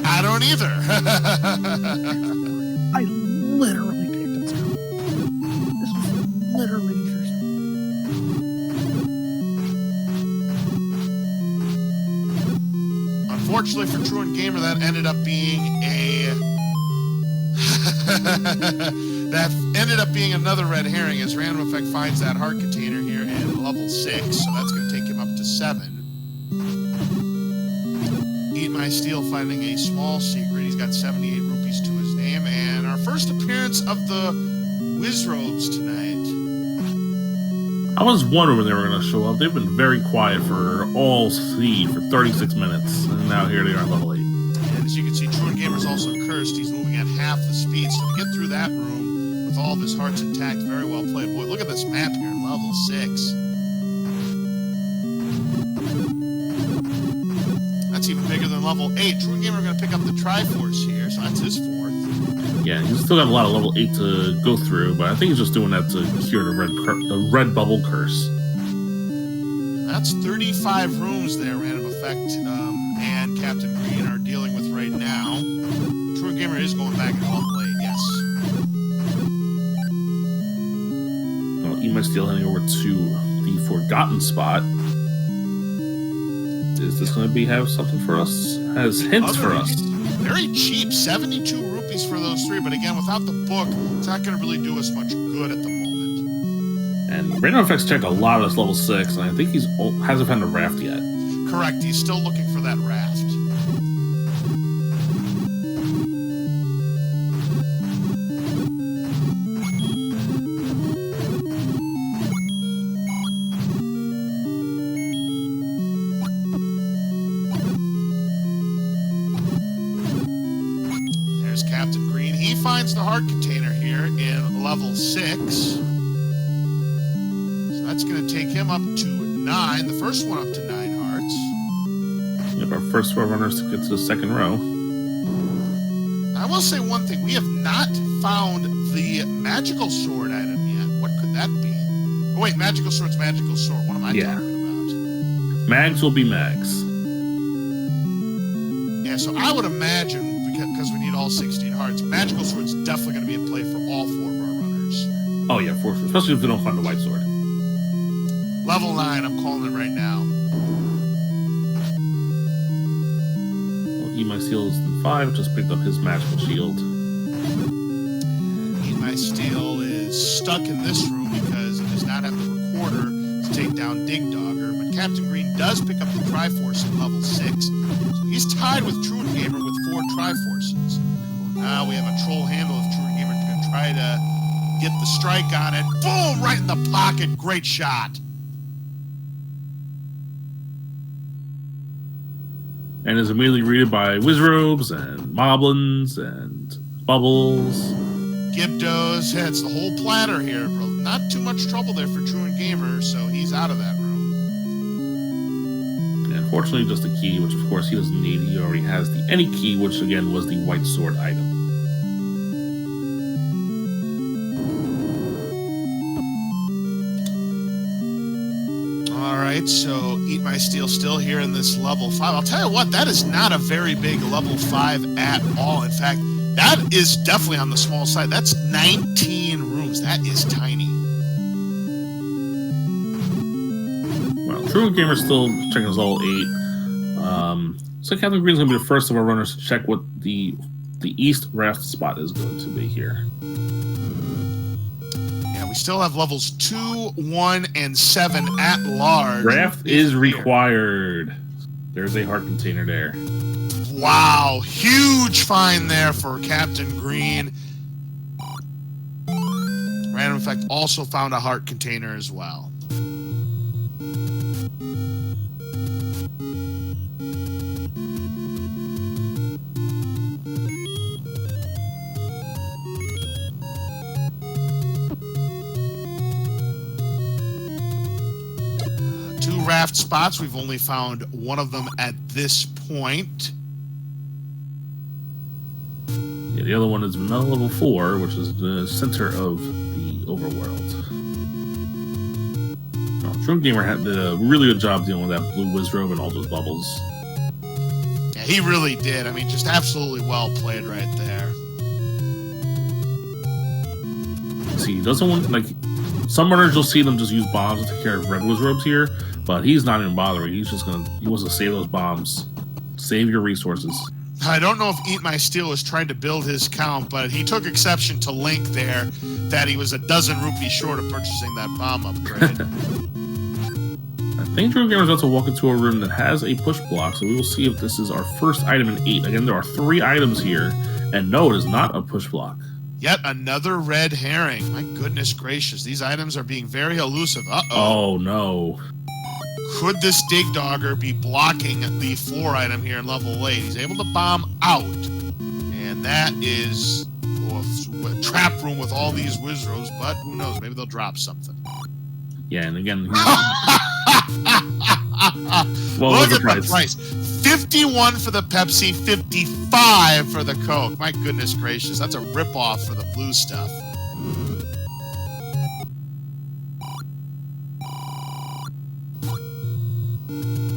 I don't either. I literally picked up Zelda. This was literally the first one. Unfortunately for Truant Gamer, that ended up being another red herring, as Random Effect finds that heart container here in level 6, so that's going to take him up to 7. Eat My Steel finding a small secret. He's got 78 rupees to his name, and our first appearance of the Wiz Robes tonight. I was wondering when they were going to show up. They've been very quiet for all seed for 36 minutes, and now here they are at level 8. And as you can see, Truant Gamer's also cursed. He's moving at half the speed, so to get through that room with all of his hearts intact, very well played. Boy, look at this map here in level 6. That's even bigger than level 8. Truant Gamer going to pick up the Triforce here, so that's his 4th. Yeah, he's still got a lot of level 8 to go through, but I think he's just doing that to cure the red bubble curse. That's 35 rooms there, Random Effect and Captain Green are dealing with right now. Truant Gamer is going back at level 8, yes. I'll eat my steel heading over to the Forgotten spot. Is this going to have something for us? Has hints for us. Very cheap, 72 rupees for those 3, but again, without the book, it's not going to really do us much good at the moment. And Random Effects checked a lot of this level 6, and I think hasn't found a raft yet. Correct, he's still looking for that raft. Captain Green. He finds the heart container here in level 6. So that's going to take him up to 9. The first one up to 9 hearts. Yep, our first row runners to get to the second row. I will say one thing. We have not found the magical sword item yet. What could that be? Oh, wait, magical sword's magical sword. What am I talking about? Mags will be mags. Yeah, so I would imagine, because we need all 16 hearts, magical sword's definitely going to be in play for all 4 of our runners. Oh yeah, for sure. Especially if they don't find the white sword. Level 9, I'm calling it right now. Well, Eat My Steel is in 5, just picked up his magical shield. Eat My Steel is stuck in this room because it does not have the recorder to take down Dig Dogger, but Captain Green does pick up the Triforce at level 6. So he's tied with Truant Gamer with 4 Triforces. Now we have a troll handle if Truant Gamer is going to try to get the strike on it. Boom! Right in the pocket. Great shot. And is immediately greeted by Wiz Robes and Moblins and Bubbles. Gibdos. Yeah, it's the whole platter here, bro. Not too much trouble there for Truant Gamer, so he's out of that room. And unfortunately, just a key, which of course he doesn't need. He already has the any key, which again was the white sword item. Alright, so Eat My Steel still here in this level 5. I'll tell you what, that is not a very big level 5 at all. In fact, that is definitely on the small side. That's 19 rooms. That is tiny. Well, Truant Gamer's still checking his level 8. So Captain Green's going to be the first of our runners to check what the east raft spot is going to be here. Yeah, we still have levels 2, 1, and 7 at large. Raft is required. There's a heart container there. Wow, huge find there for Captain Green. Random Effect also found a heart container as well. Two raft spots. We've only found one of them at this point. Yeah, the other one is vanilla level 4, which is the center of the overworld. Truant Gamer did a really good job dealing with that blue Wiz Robe and all those bubbles. Yeah, he really did. I mean, just absolutely well played right there. See, he doesn't want, like, some runners you'll see them just use bombs to take care of red Wiz Robes here, but he's not even bothering. He wants to save those bombs. Save your resources. I don't know if Eat My Steel was trying to build his count, but he took exception to Link there, that he was a dozen rupees short of purchasing that bomb upgrade. I think Truant Gamer's about to walk into a room that has a push block, so we will see if this is our first item in 8. Again, there are 3 items here, and no, it is not a push block. Yet another red herring. My goodness gracious, these items are being very elusive. Uh-oh. Oh, no. Could this Dig Dogger be blocking the floor item here in level 8? He's able to bomb out. And that is a trap room with all these Wiz Robes, but who knows? Maybe they'll drop something. Yeah, and again... Look at the price. 51 for the Pepsi, 55 for the Coke. My goodness gracious, that's a ripoff for the blue stuff.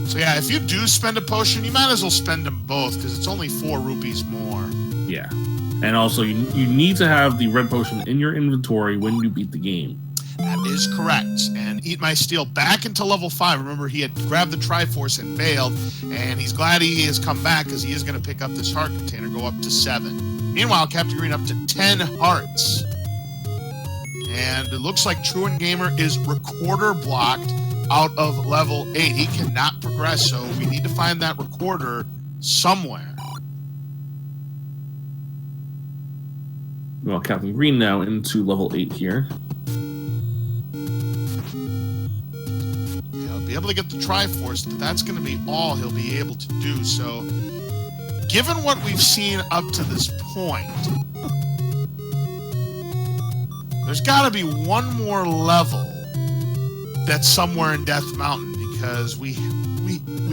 So yeah, if you do spend a potion, you might as well spend them both, because it's only 4 rupees more. Yeah. And also, you need to have the red potion in your inventory when you beat the game. That is correct. And Eat My Steel back into level 5. Remember, he had grabbed the Triforce and bailed, and he's glad he has come back, because he is going to pick up this heart container, go up to 7. Meanwhile, Captain Green up to 10 hearts. And it looks like Truant Gamer is recorder blocked out of level 8. He cannot progress, so we need to find that recorder somewhere. Well, Captain Green now into level 8 here. He'll be able to get the Triforce, but that's going to be all he'll be able to do. So, given what we've seen up to this point, there's got to be one more level that's somewhere in Death Mountain, because we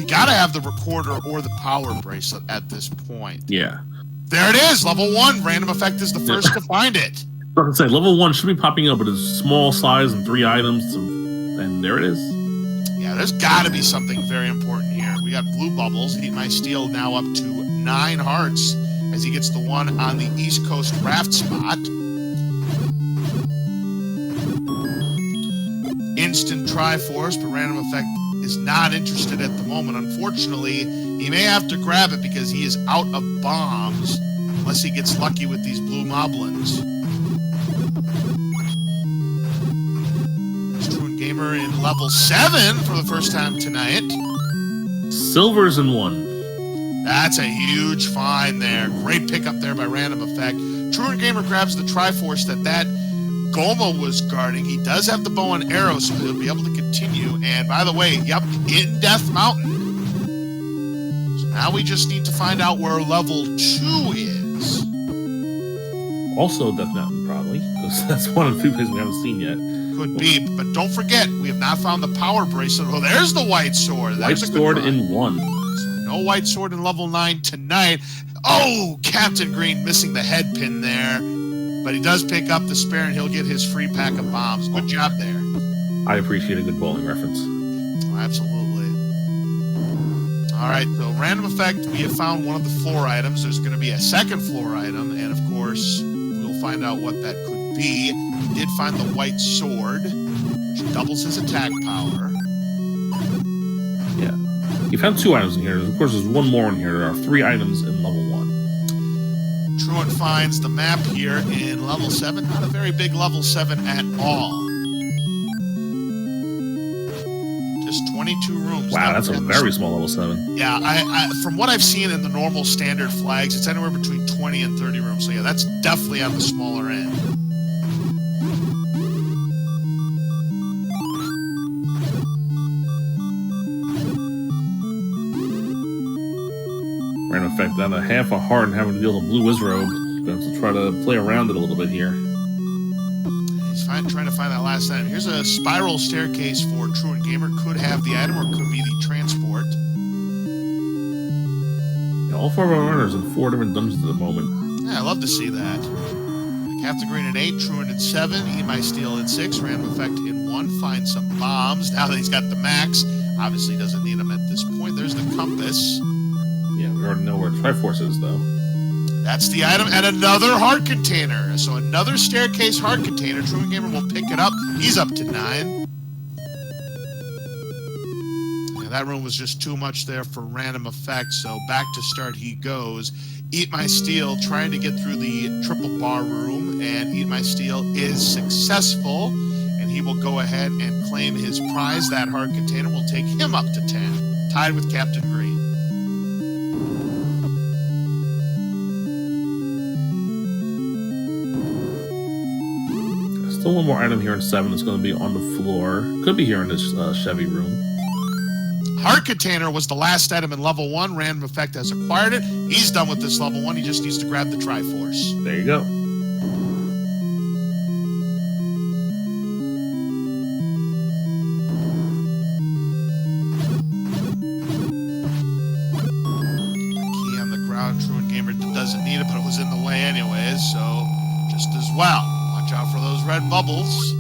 got to have the recorder or the power bracelet at this point. Yeah. There it is, level 1. Random Effect is the first to find it. Like I say, level 1 should be popping up, but it's small size and 3 items, and there it is. Yeah, there's got to be something very important here. We got blue bubbles. Eat My Steel now up to 9 hearts as he gets the one on the East Coast raft spot. Instant Triforce, but Random Effect is not interested at the moment. Unfortunately, he may have to grab it because he is out of bombs unless he gets lucky with these blue moblins. Truant Gamer Gamer in level 7 for the first time tonight. Silvers in 1. That's a huge find there. Great pickup there by Random Effect. Truant Gamer grabs the Triforce that Goma was guarding. He does have the bow and arrow, so he'll be able to continue. And by the way, yep, in Death Mountain. So now we just need to find out where level 2 is. Also Death Mountain, probably, because that's one of the 2 places we haven't seen yet. Could be, but don't forget, we have not found the power bracelet. Oh, there's the white sword. White sword in 1. So no white sword in level 9 tonight. Oh, Captain Green missing the head pin there. But he does pick up the spare, and he'll get his free pack of bombs. Good job there. I appreciate a good bowling reference. Oh, absolutely. All right, so Random Effect, we have found one of the floor items. There's going to be a second floor item, and of course, we'll find out what that could be. He did find the white sword, which doubles his attack power. Yeah. You found 2 items in here. Of course, there's one more in here. There are 3 items in level 1. Truant finds the map here in level 7. Not a very big level 7 at all. Just 22 rooms. Wow, that's a very small level 7. Yeah, I from what I've seen in the normal standard flags, it's anywhere between 20 and 30 rooms. So yeah, that's definitely on the smaller end. Random Effect down to half a heart and having to deal with a blue Wiz Robe. Gonna have to try to play around it a little bit here. He's trying to find that last item. Here's a spiral staircase for Truant Gamer. Could have the item or could be the transport. Yeah, all 4 of our runners in 4 different dungeons at the moment. Yeah, I love to see that. Captain Green at 8, Truant at 7, Eat My Steel at 6, Random Effect in 1. Find some bombs. Now that he's got the max, obviously doesn't need them at this point. There's the compass. Yeah, we already know where Triforce is, though. That's the item, and another heart container. So another staircase heart container. Truant Gamer will pick it up. He's up to 9. Yeah, that room was just too much there for Random Effect, so back to start he goes. Eat My Steel, trying to get through the triple bar room, and Eat My Steel is successful, and he will go ahead and claim his prize. That heart container will take him up to 10, tied with Captain Green. Still one more item here in 7 that's going to be on the floor. Could be here in this Chevy room. Heart container was the last item in level 1. Random Effect has acquired it. He's done with this level 1. He just needs to grab the Triforce. There you go. Key on the ground. Truant Gamer doesn't need it, but it was in the way anyways, so just as well. Watch out for those red bubbles.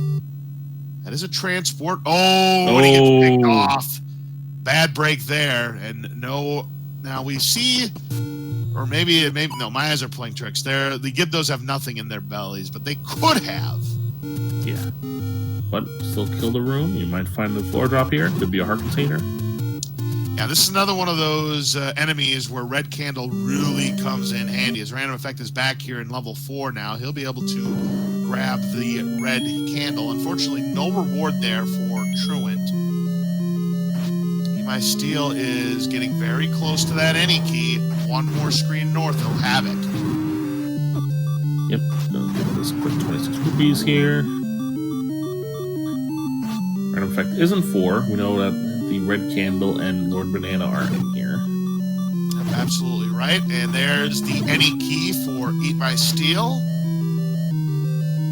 That is a transport. Oh, and he gets picked off. Bad break there, and no. Now we see, or maybe no. My eyes are playing tricks. The Gibdos have nothing in their bellies, but they could have. Yeah, but still kill the room. You might find the floor drop here. Could be a heart container. Yeah, this is another one of those enemies where Red Candle really comes in handy. As Random Effect is back here in level 4 now, he'll be able to grab the Red Candle. Unfortunately, no reward there for Truant. My Steel is getting very close to that any key. One more screen north, he'll have it. Yep, gonna give this quick 26 rupees here. Random Effect isn't 4. We know that the Red Candle and Lord Banana are in here. Absolutely right. And there's the any key for Eat My Steel.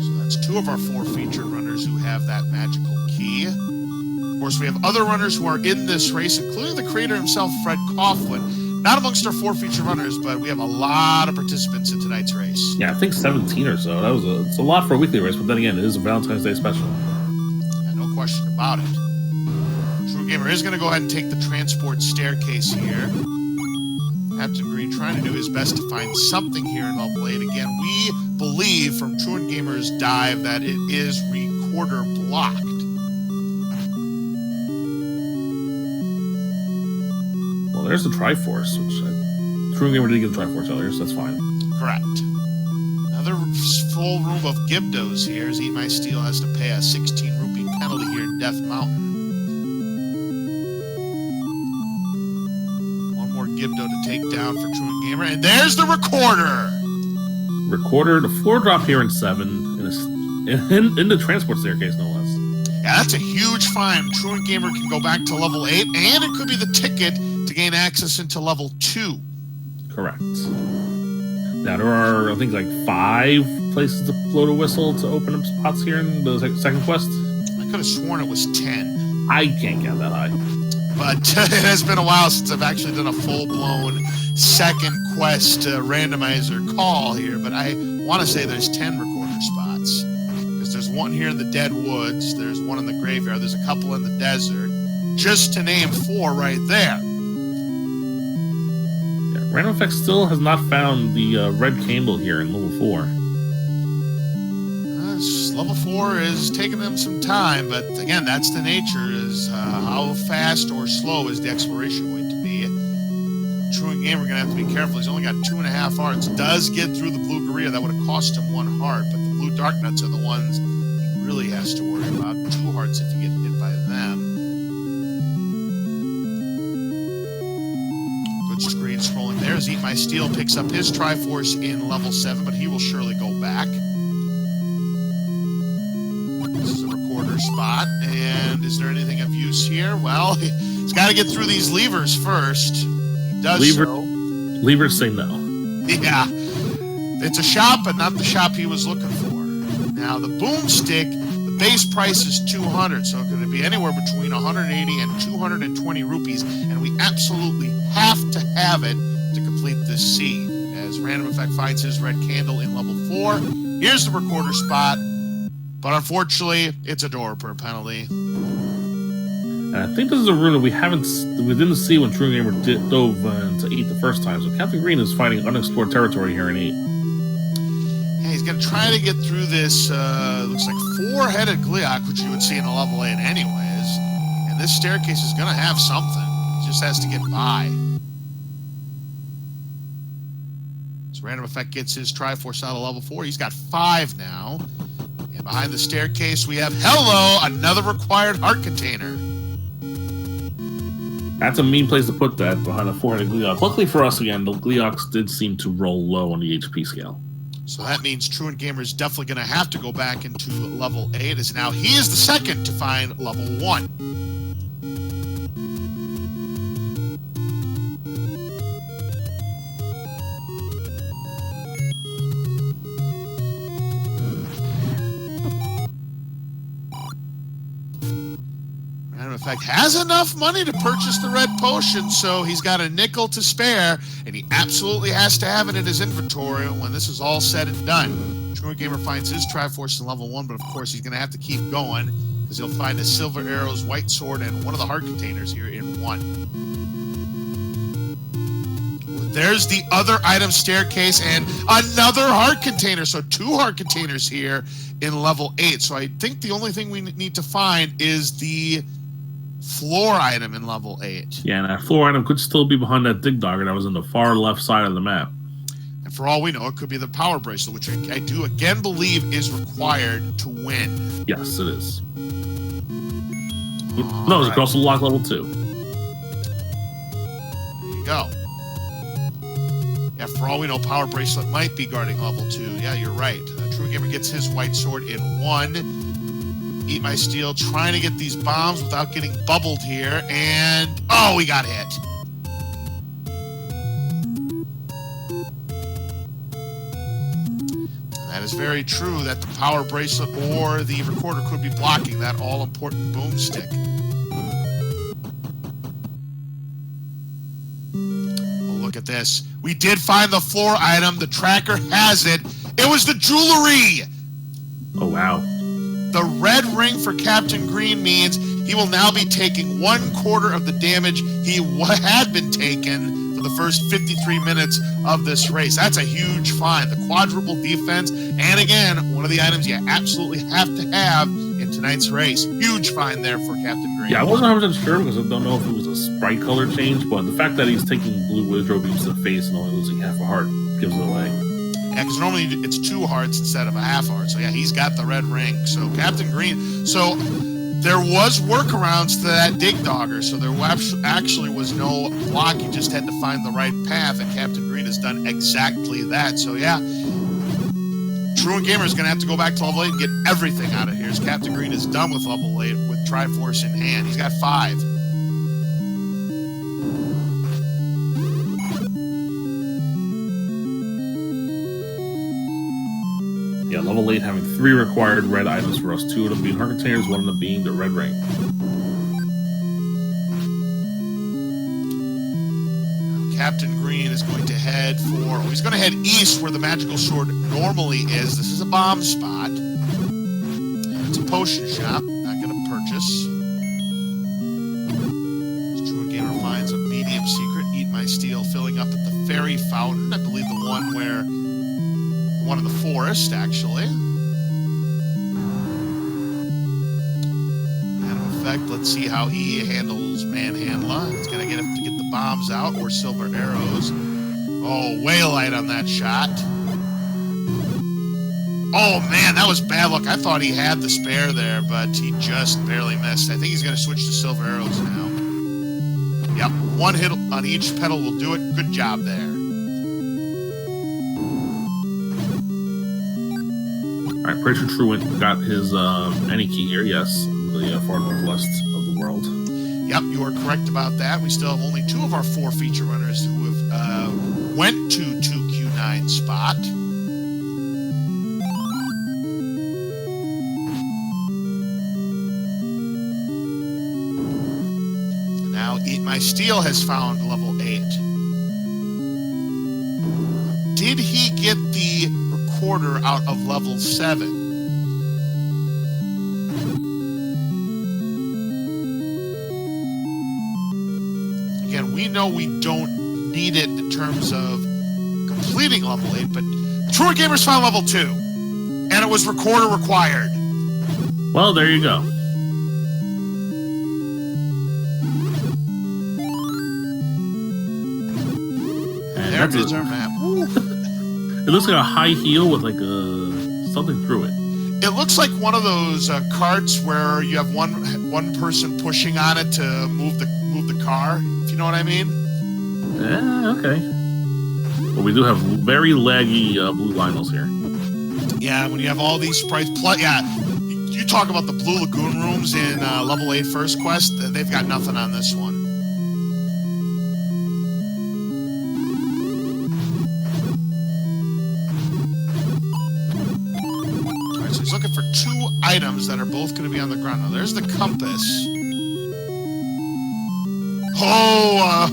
So that's 2 of our 4 featured runners who have that magical key. Of course, we have other runners who are in this race, including the creator himself, Fred Coughlin. Not amongst our 4 featured runners, but we have a lot of participants in tonight's race. Yeah, I think 17 or so. It's a lot for a weekly race, but then again, it is a Valentine's Day special. Yeah, no question about it. True Gamer is going to go ahead and take the transport staircase here. Captain Green trying to do his best to find something here in level 8. Again, we believe from Truant Gamer's dive that it is recorder blocked. Well, there's the Triforce, which Truant Gamer did get the Triforce earlier, so that's fine. Correct. Another full room of Gibdos here, as Eat My Steel has to pay a 16 rupee penalty here in Death Mountain. One more Gibdo to take down for Truant Gamer. And there's the recorder. Recorder, the floor drop here in 7, in the transport staircase, no less. Yeah, that's a huge find. Truant Gamer can go back to level 8, and it could be the ticket to gain access into level 2. Correct. Now, there are, I think, like 5 places to blow the whistle to open up spots here in the second quest. I could have sworn it was 10. I can't get that high. But it has been a while since I've actually done a full-blown second quest randomizer call here, but I want to say there's 10 recorder spots. Because there's one here in the Dead Woods, there's one in the graveyard, there's a couple in the desert, just to name 4 right there. Yeah, Random Effect still has not found the red candle here in level 4. Level 4 is taking them some time, but again, that's the nature, is how fast or slow is the exploration going to be. Truant Gamer going to have to be careful. He's only got 2.5 hearts. Does get through the blue Gorilla. That would have cost him 1 heart, but the blue Dark Nuts are the ones he really has to worry about. 2 hearts if you get hit by them. Good screen scrolling there as Eat My Steel picks up his Triforce in level 7, but he will surely go back. Spot, and is there anything of use here? Well, he's got to get through these levers first. He does so. Levers say no. Yeah. It's a shop, but not the shop he was looking for. Now, the boomstick, the base price is 200, so it's going to be anywhere between 180 and 220 rupees, and we absolutely have to have it to complete this seed. As Random Effect finds his red candle in level 4. Here's the recorder spot. But unfortunately, it's a door per penalty. And I think this is a rune that we didn't see when Truant Gamer dove into 8 the first time. So Captain Green is fighting unexplored territory here in 8. Yeah, he's going to try to get through this, looks like 4-headed Gliok, which you would see in a level 8 anyways. And this staircase is going to have something. He just has to get by. So Random Effect gets his Triforce out of level 4. He's got 5 now. And behind the staircase, we have, hello, another required heart container. That's a mean place to put that, behind a 4-headed Gliok. Luckily for us, again, the Glioks did seem to roll low on the HP scale. So that means Truant Gamer is definitely going to have to go back into level 8, as now he is the second to find level 1. Effect has enough money to purchase the red potion, so he's got a nickel to spare, and he absolutely has to have it in his inventory when this is all said and done. Truant Gamer finds his Triforce in level 1, but of course he's going to have to keep going, because he'll find his Silver Arrows, White Sword, and one of the heart containers here in 1. There's the other item staircase and another heart container, so 2 heart containers here in level 8. So I think the only thing we need to find is the floor item in level 8. Yeah, and that floor item could still be behind that dig dogger that was on the far left side of the map. And for all we know, it could be the power bracelet, which I do again believe is required to win. Yes, it is. No, it's across the lock level 2. There you go. Yeah, for all we know, power bracelet might be guarding level 2. Yeah, you're right. Truant Gamer gets his white sword in 1. Eat My Steel, trying to get these bombs without getting bubbled here, and oh, we got hit. That is very true that the power bracelet or the recorder could be blocking that all-important boomstick. Oh, look at this. We did find the floor item. The tracker has it. It was the jewelry. Oh, wow. The red ring for Captain Green means he will now be taking 1/4 of the damage he had been taken for the first 53 minutes of this race. That's a huge find. The quadruple defense, and again, one of the items you absolutely have to have in tonight's race. Huge find there for Captain Green. Yeah, I wasn't 100% sure because I don't know if it was a sprite color change, but the fact that he's taking blue Wiz Robe beams to the face and only losing half a heart gives it away. Yeah, because normally it's 2 hearts instead of a half heart. So yeah, he's got the red ring. So Captain Green. So There was workarounds to that dig dogger, so there actually was no block. You just had to find the right path, and Captain Green has done exactly that. So yeah, Truant Gamer is going to have to go back to level 8 and get everything out of here. As Captain Green is done with level 8 with Triforce in hand. He's got 5. Yeah, level 8 having 3 required red items for us. 2 of them being heart containers, 1 of them being the red ring. Captain Green is going to head for... he's going to head east where the magical sword normally is. This is a bomb spot. It's a potion shop. Not going to purchase. Truant Gamer finds a medium secret. Eat My Steel filling up at the fairy fountain. I believe the one where... one in the forest, actually. Out of effect, let's see how he handles Manhandla. It's going to get the bombs out or silver arrows. Oh, way light on that shot. Oh, man, that was bad luck. I thought he had the spare there, but he just barely missed. I think he's going to switch to silver arrows now. Yep, 1 hit on each pedal will do it. Good job there. Alright, pretty sure Truant got his any key here, yes, the far northwest of the world. Yep, you are correct about that. We still have only 2 of our 4 feature runners who have went to 2Q9 spot. Now, Eat My Steel has found level 8. Did he get the recorder out of level 7? Again, we know we don't need it in terms of completing level 8, but Truant Gamers found level 2, and it was recorder required. Well, there you go. And There is our map. Woo. It looks like a high heel with like something through it. It looks like one of those carts where you have one person pushing on it to move the car. If you know what I mean. Yeah, okay. But we do have very laggy blue Lionels here. Yeah, when you have all these sprites. Yeah, you talk about the Blue Lagoon rooms in level 8 First Quest. They've got nothing on this one. So he's looking for 2 items that are both going to be on the ground. Now, there's the compass. Oh,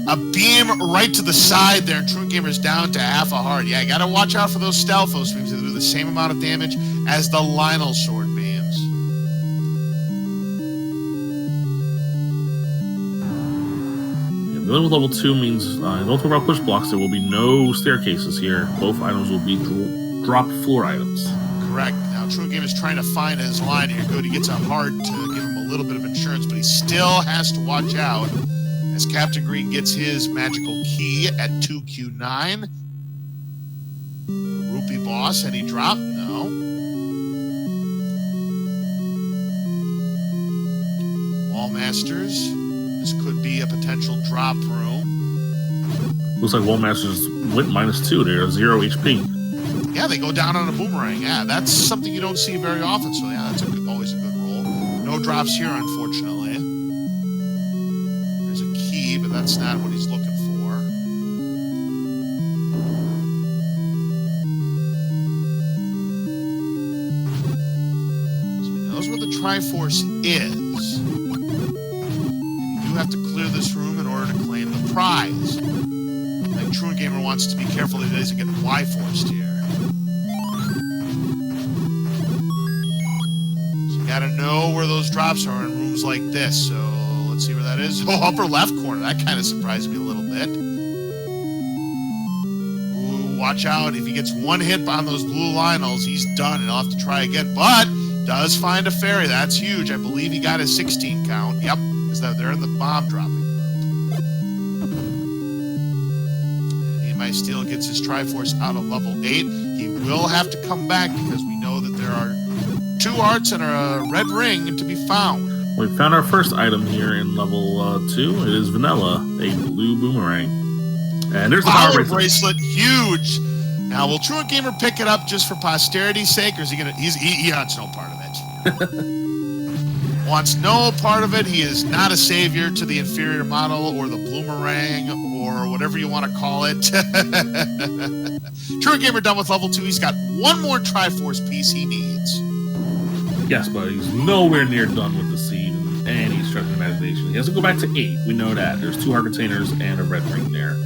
a beam right to the side there. Truant Gamer's down to half a heart. Yeah, you got to watch out for those Stalfos beams. They do the same amount of damage as the Lionel sword beams. Yeah, dealing with level 2 means don't throw out push blocks. There will be no staircases here. Both items will be drop floor items. Correct. Now, Truant Gamer is trying to find his line here. Good. He gets a heart to give him a little bit of insurance, but he still has to watch out as Captain Green gets his magical key at 2Q9. Rupee boss, any drop? No. Wallmasters. This could be a potential drop room. Looks like Wallmasters went -2. They're 0 HP. Yeah, they go down on a boomerang. Yeah, that's something you don't see very often. So yeah, that's always a good roll. No drops here, unfortunately. There's a key, but that's not what he's looking for. So he knows where the Triforce is. And you do have to clear this room in order to claim the prize. I think Truant Gamer wants to be careful that he doesn't get Y-forced here. Gotta know where those drops are in rooms like this. So let's see where that is. Oh, upper left corner. That kind of surprised me a little bit. Ooh, watch out. If he gets 1 hit on those blue Lionels, he's done. And he'll have to try again. But does find a fairy. That's huge. I believe he got his 16 count. Yep, because they're in the bomb dropping. And Eat My Steel gets his Triforce out of level 8. He will have to come back because we know that there are 2 hearts and a red ring to be found. We found our first item here in level 2. It is vanilla, a blue boomerang. And there's the power bracelet. Huge. Now, will Truant Gamer pick it up just for posterity's sake, or is he gonna? He wants no part of it. Wants no part of it. He is not a savior to the inferior model or the bloomerang or whatever you want to call it. Truant Gamer done with level 2. He's got one more Triforce piece he needs. Yes, but he's nowhere near done with the seed and any stretch of imagination. He has to go back to 8. We know that. There's 2 heart containers and a red ring there.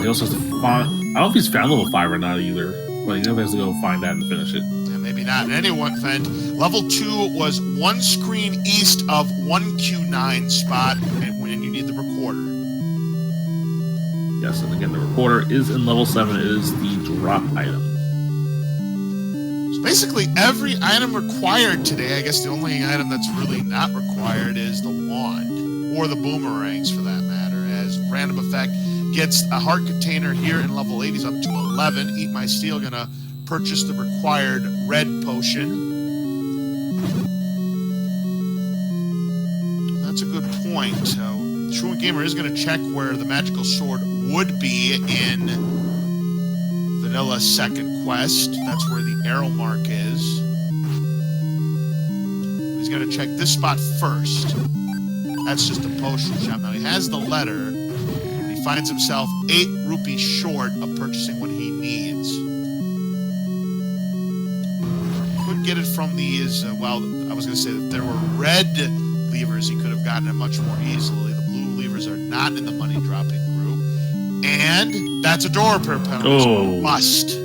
He also has to find... I don't know if he's found level 5 or not either, but he has to go find that and finish it. Yeah, maybe not. In any event, level 2 was 1 screen east of 1Q9 spot, and when you need the recorder. Yes, and again, the recorder is in level 7. It is the drop item. So basically, every item required today, I guess the only item that's really not required is the wand, or the boomerangs for that matter, as random effect gets a heart container here in level 8. He's up to 11. Eat My Steel gonna purchase the required red potion. That's a good point. Truant Gamer is gonna check where the magical sword would be in Vanilla's second quest. That's where the arrow mark is. He's gonna check this spot first. That's just a potion shop. Now he has the letter. Finds himself 8 rupees short of purchasing what he needs. Could get it from these, well, I was going to say if there were red levers, he could have gotten it much more easily. The blue levers are not in the money dropping group. And that's a door repair penalty. Oh. Must.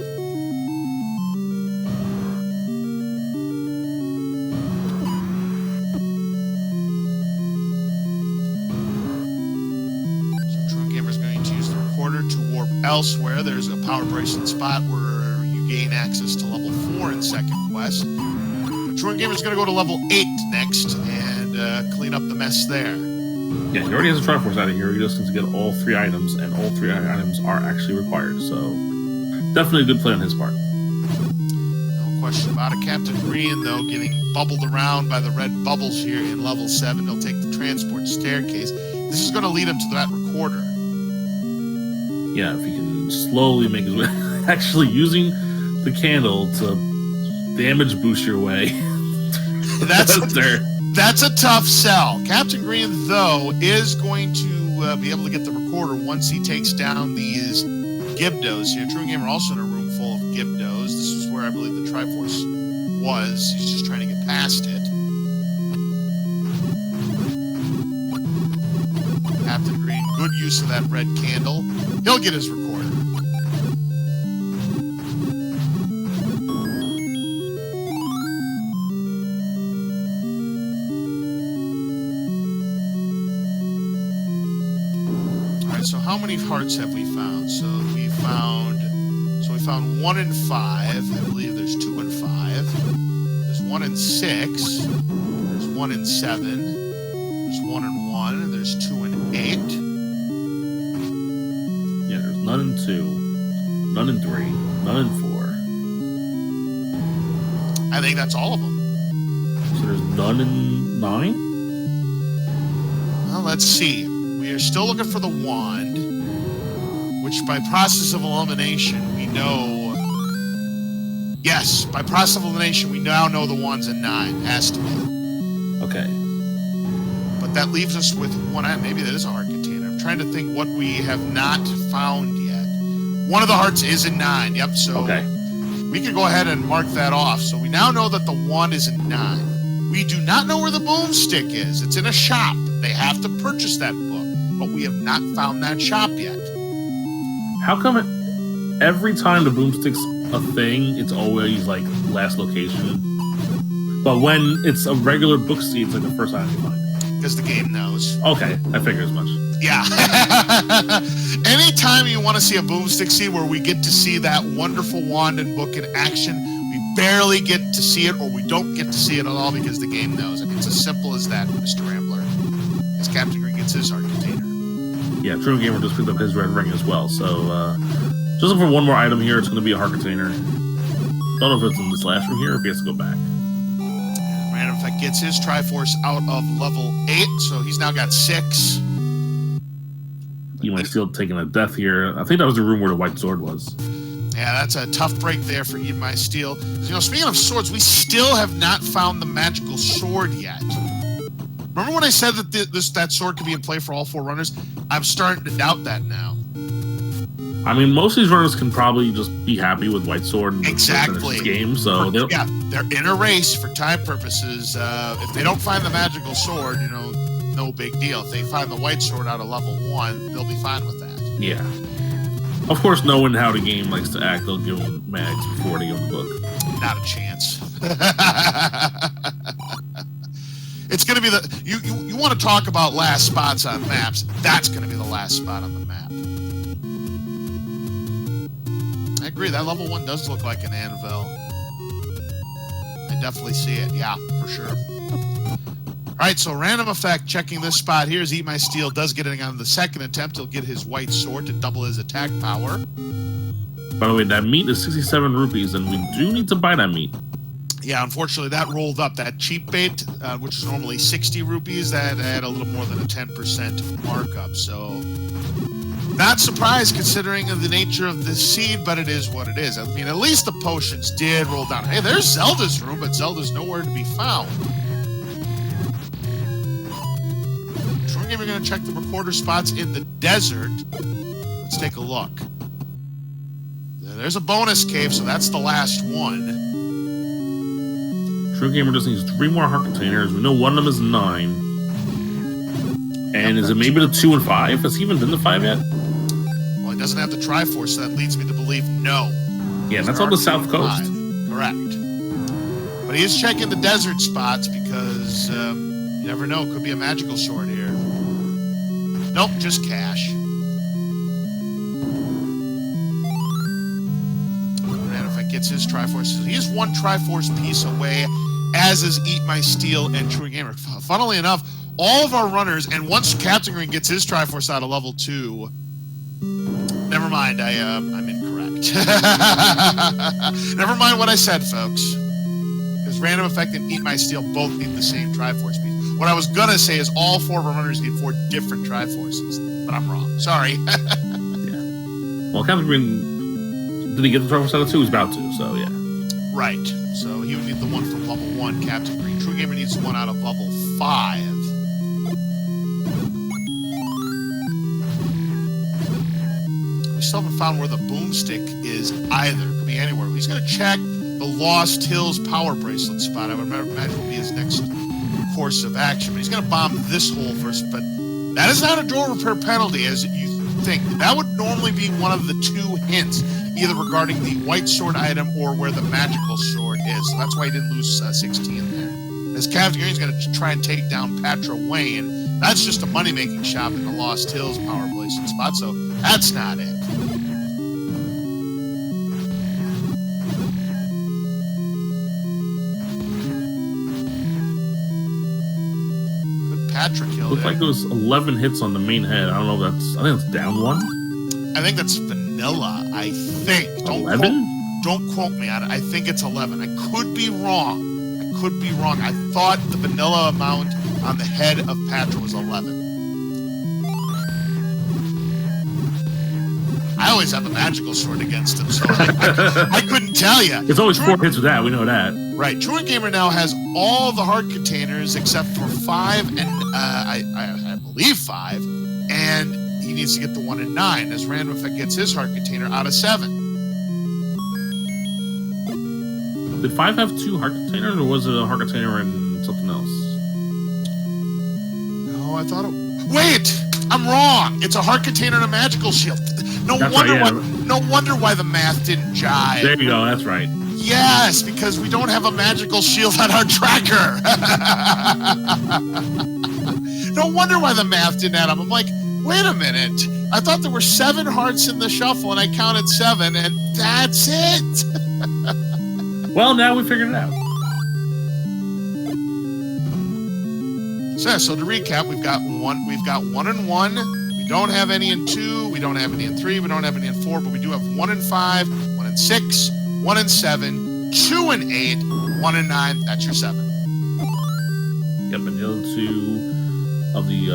Elsewhere, there's a power bracelet spot where you gain access to level 4 in second quest. But Truant Gamer's going to go to level 8 next and clean up the mess there. Yeah, he already has a Triforce out of here. He just needs to get all 3 items, and all 3 items are actually required. So, definitely a good play on his part. No question about it. Captain Green, though, getting bubbled around by the red bubbles here in level 7. He'll take the transport staircase. This is going to lead him to that recorder. Yeah, if he can slowly make his way, actually using the candle to damage boost your way. That's a tough sell. Captain Green, though, is going to be able to get the recorder once he takes down these Gibdos here. Truant Gamer also in a room full of Gibdos. This is where I believe the Triforce was. He's just trying to get past it. Captain Green, good use of that red candle. He'll get his recorder. All right, so how many hearts have we found? So we found 1 in 5. I believe there's 2 in 5. There's 1 in 6. There's 1 in 7. There's 1 in 1. There's 2 in 8. None in 2, none in 3, none in 4. I think that's all of them. So there's none in 9? Well, let's see. We are still looking for the wand, which by process of elimination, we know... Yes, by process of elimination, we now know the wand's in 9. Has to be. Okay. But that leaves us with 1. Maybe that is a heart container. I'm trying to think what we have not found yet. One of the hearts is in 9. Yep, so okay. We can go ahead and mark that off. So we now know that the wand is in 9. We do not know where the boomstick is. It's in a shop. They have to purchase that book, but we have not found that shop yet. How come every time the boomstick's a thing, it's always like last location? But when it's a regular book seed, it's like the first item you find. Because the game knows. Okay, I figure as much. Yeah. Anytime you want to see a boomstick seed where we get to see that wonderful wand and book in action, we barely get to see it, or we don't get to see it at all because the game knows it. It's as simple as that, Mr. Rambler. As Captain Green gets his heart container. Yeah, Truant Gamer just picked up his red ring as well. So, just looking for one more item here. It's going to be a heart container. Don't know if it's in this last room here or if he has to go back. Random Effect gets his Triforce out of level 8, so he's now got 6. You might still taking a death here. I think that was the room where the white sword was. Yeah, that's a tough break there for Eat My Steel. You know, speaking of swords, we still have not found the magical sword yet. Remember when I said that that sword could be in play for all 4 runners? I'm starting to doubt that now. I mean, most of these runners can probably just be happy with white sword and exactly this game. So yeah, they're in a race for time purposes. If they don't find the magical sword, you know, no big deal. If they find the white sword out of level 1, they'll be fine with that. Yeah. Of course, knowing how the game likes to act, they'll give them mags before they give them the book. Not a chance. It's going to be the... You want to talk about last spots on maps, that's going to be the last spot on the map. I agree, that level 1 does look like an anvil. I definitely see it, yeah, for sure. Alright, so Random Effect checking this spot here as Eat My Steel does get it on the second attempt. He'll get his white sword to double his attack power. By the way, that meat is 67 rupees, and we do need to buy that meat. Yeah, unfortunately, that rolled up. That cheap bait, which is normally 60 rupees, that had a little more than a 10% markup. So, not surprised considering the nature of this seed, but it is what it is. I mean, at least the potions did roll down. Hey, there's Zelda's room, but Zelda's nowhere to be found. We're going to check the recorder spots in the desert. Let's take a look. There's a bonus cave, so that's the last one. True Gamer just needs 3 more heart containers. We know one of them is 9. And is it maybe the 2 and 5? Has he even done the 5 yet? Well, he doesn't have the Triforce, so that leads me to believe no. Yeah, that's on the south coast. 5. Correct. But he is checking the desert spots because you never know. It could be a magical sword here. Nope, just cash. And if it gets his Triforce, he is 1 Triforce piece away, as is Eat My Steel and True Gamer. Funnily enough, all of our runners, and once Captain Green gets his Triforce out of level 2, never mind, I'm incorrect. Never mind what I said, folks. Because Random Effect and Eat My Steel both need the same Triforce piece. What I was going to say is all 4 of our runners need 4 different Triforces, but I'm wrong. Sorry. Yeah. Well, Captain Green, did he get the Triforce out of 2? He's about to, so yeah. Right. So he would need the one from level 1, Captain Green. True Gamer needs the one out of level 5. We still haven't found where the boomstick is either. It could be anywhere. He's going to check the Lost Hills Power Bracelet spot. I would imagine will be his next course of action. But he's going to bomb this hole first, but that is not a door repair penalty as you think. That would normally be one of the 2 hints, either regarding the white sword item or where the magical sword is. So that's why he didn't lose 16 there. As Captain Green is going to try and take down Patra Wayne, that's just a money-making shop in the Lost Hills Power Bracelet spot, so that's not it. Patra kill. Looks like there was 11 hits on the main head. I don't know if that's... I think it's down 1. I think that's vanilla, I think. 11? Don't quote me on it. I think it's 11. I could be wrong. I thought the vanilla amount on the head of Patra was 11. I always have a magical sword against him, so I couldn't tell you. It's always 4 hits with that. We know that. Right. Truant Gamer now has all the heart containers except for 5 and I believe 5, and he needs to get the 1 and 9 as Random Effect gets his heart container out of 7. Did 5 have 2 heart containers, or was it a heart container and something else? No, I thought it... Wait! I'm wrong! It's a heart container and a magical shield. No wonder why the math didn't jive. There you go, that's right. Yes, because we don't have a magical shield on our tracker. No wonder why the math didn't add up. I'm like, wait a minute. I thought there were 7 hearts in the shuffle, and I counted 7, and that's it. Well, now we figured it out. So to recap, we've got 1 and 1. We don't have any in 2. We don't have any in 3. We don't have any in 4. But we do have 1 and 5, 1 and 6, 1 and 7, 2 and 8, 1 and 9. That's your 7. Yep, and the other 2 of the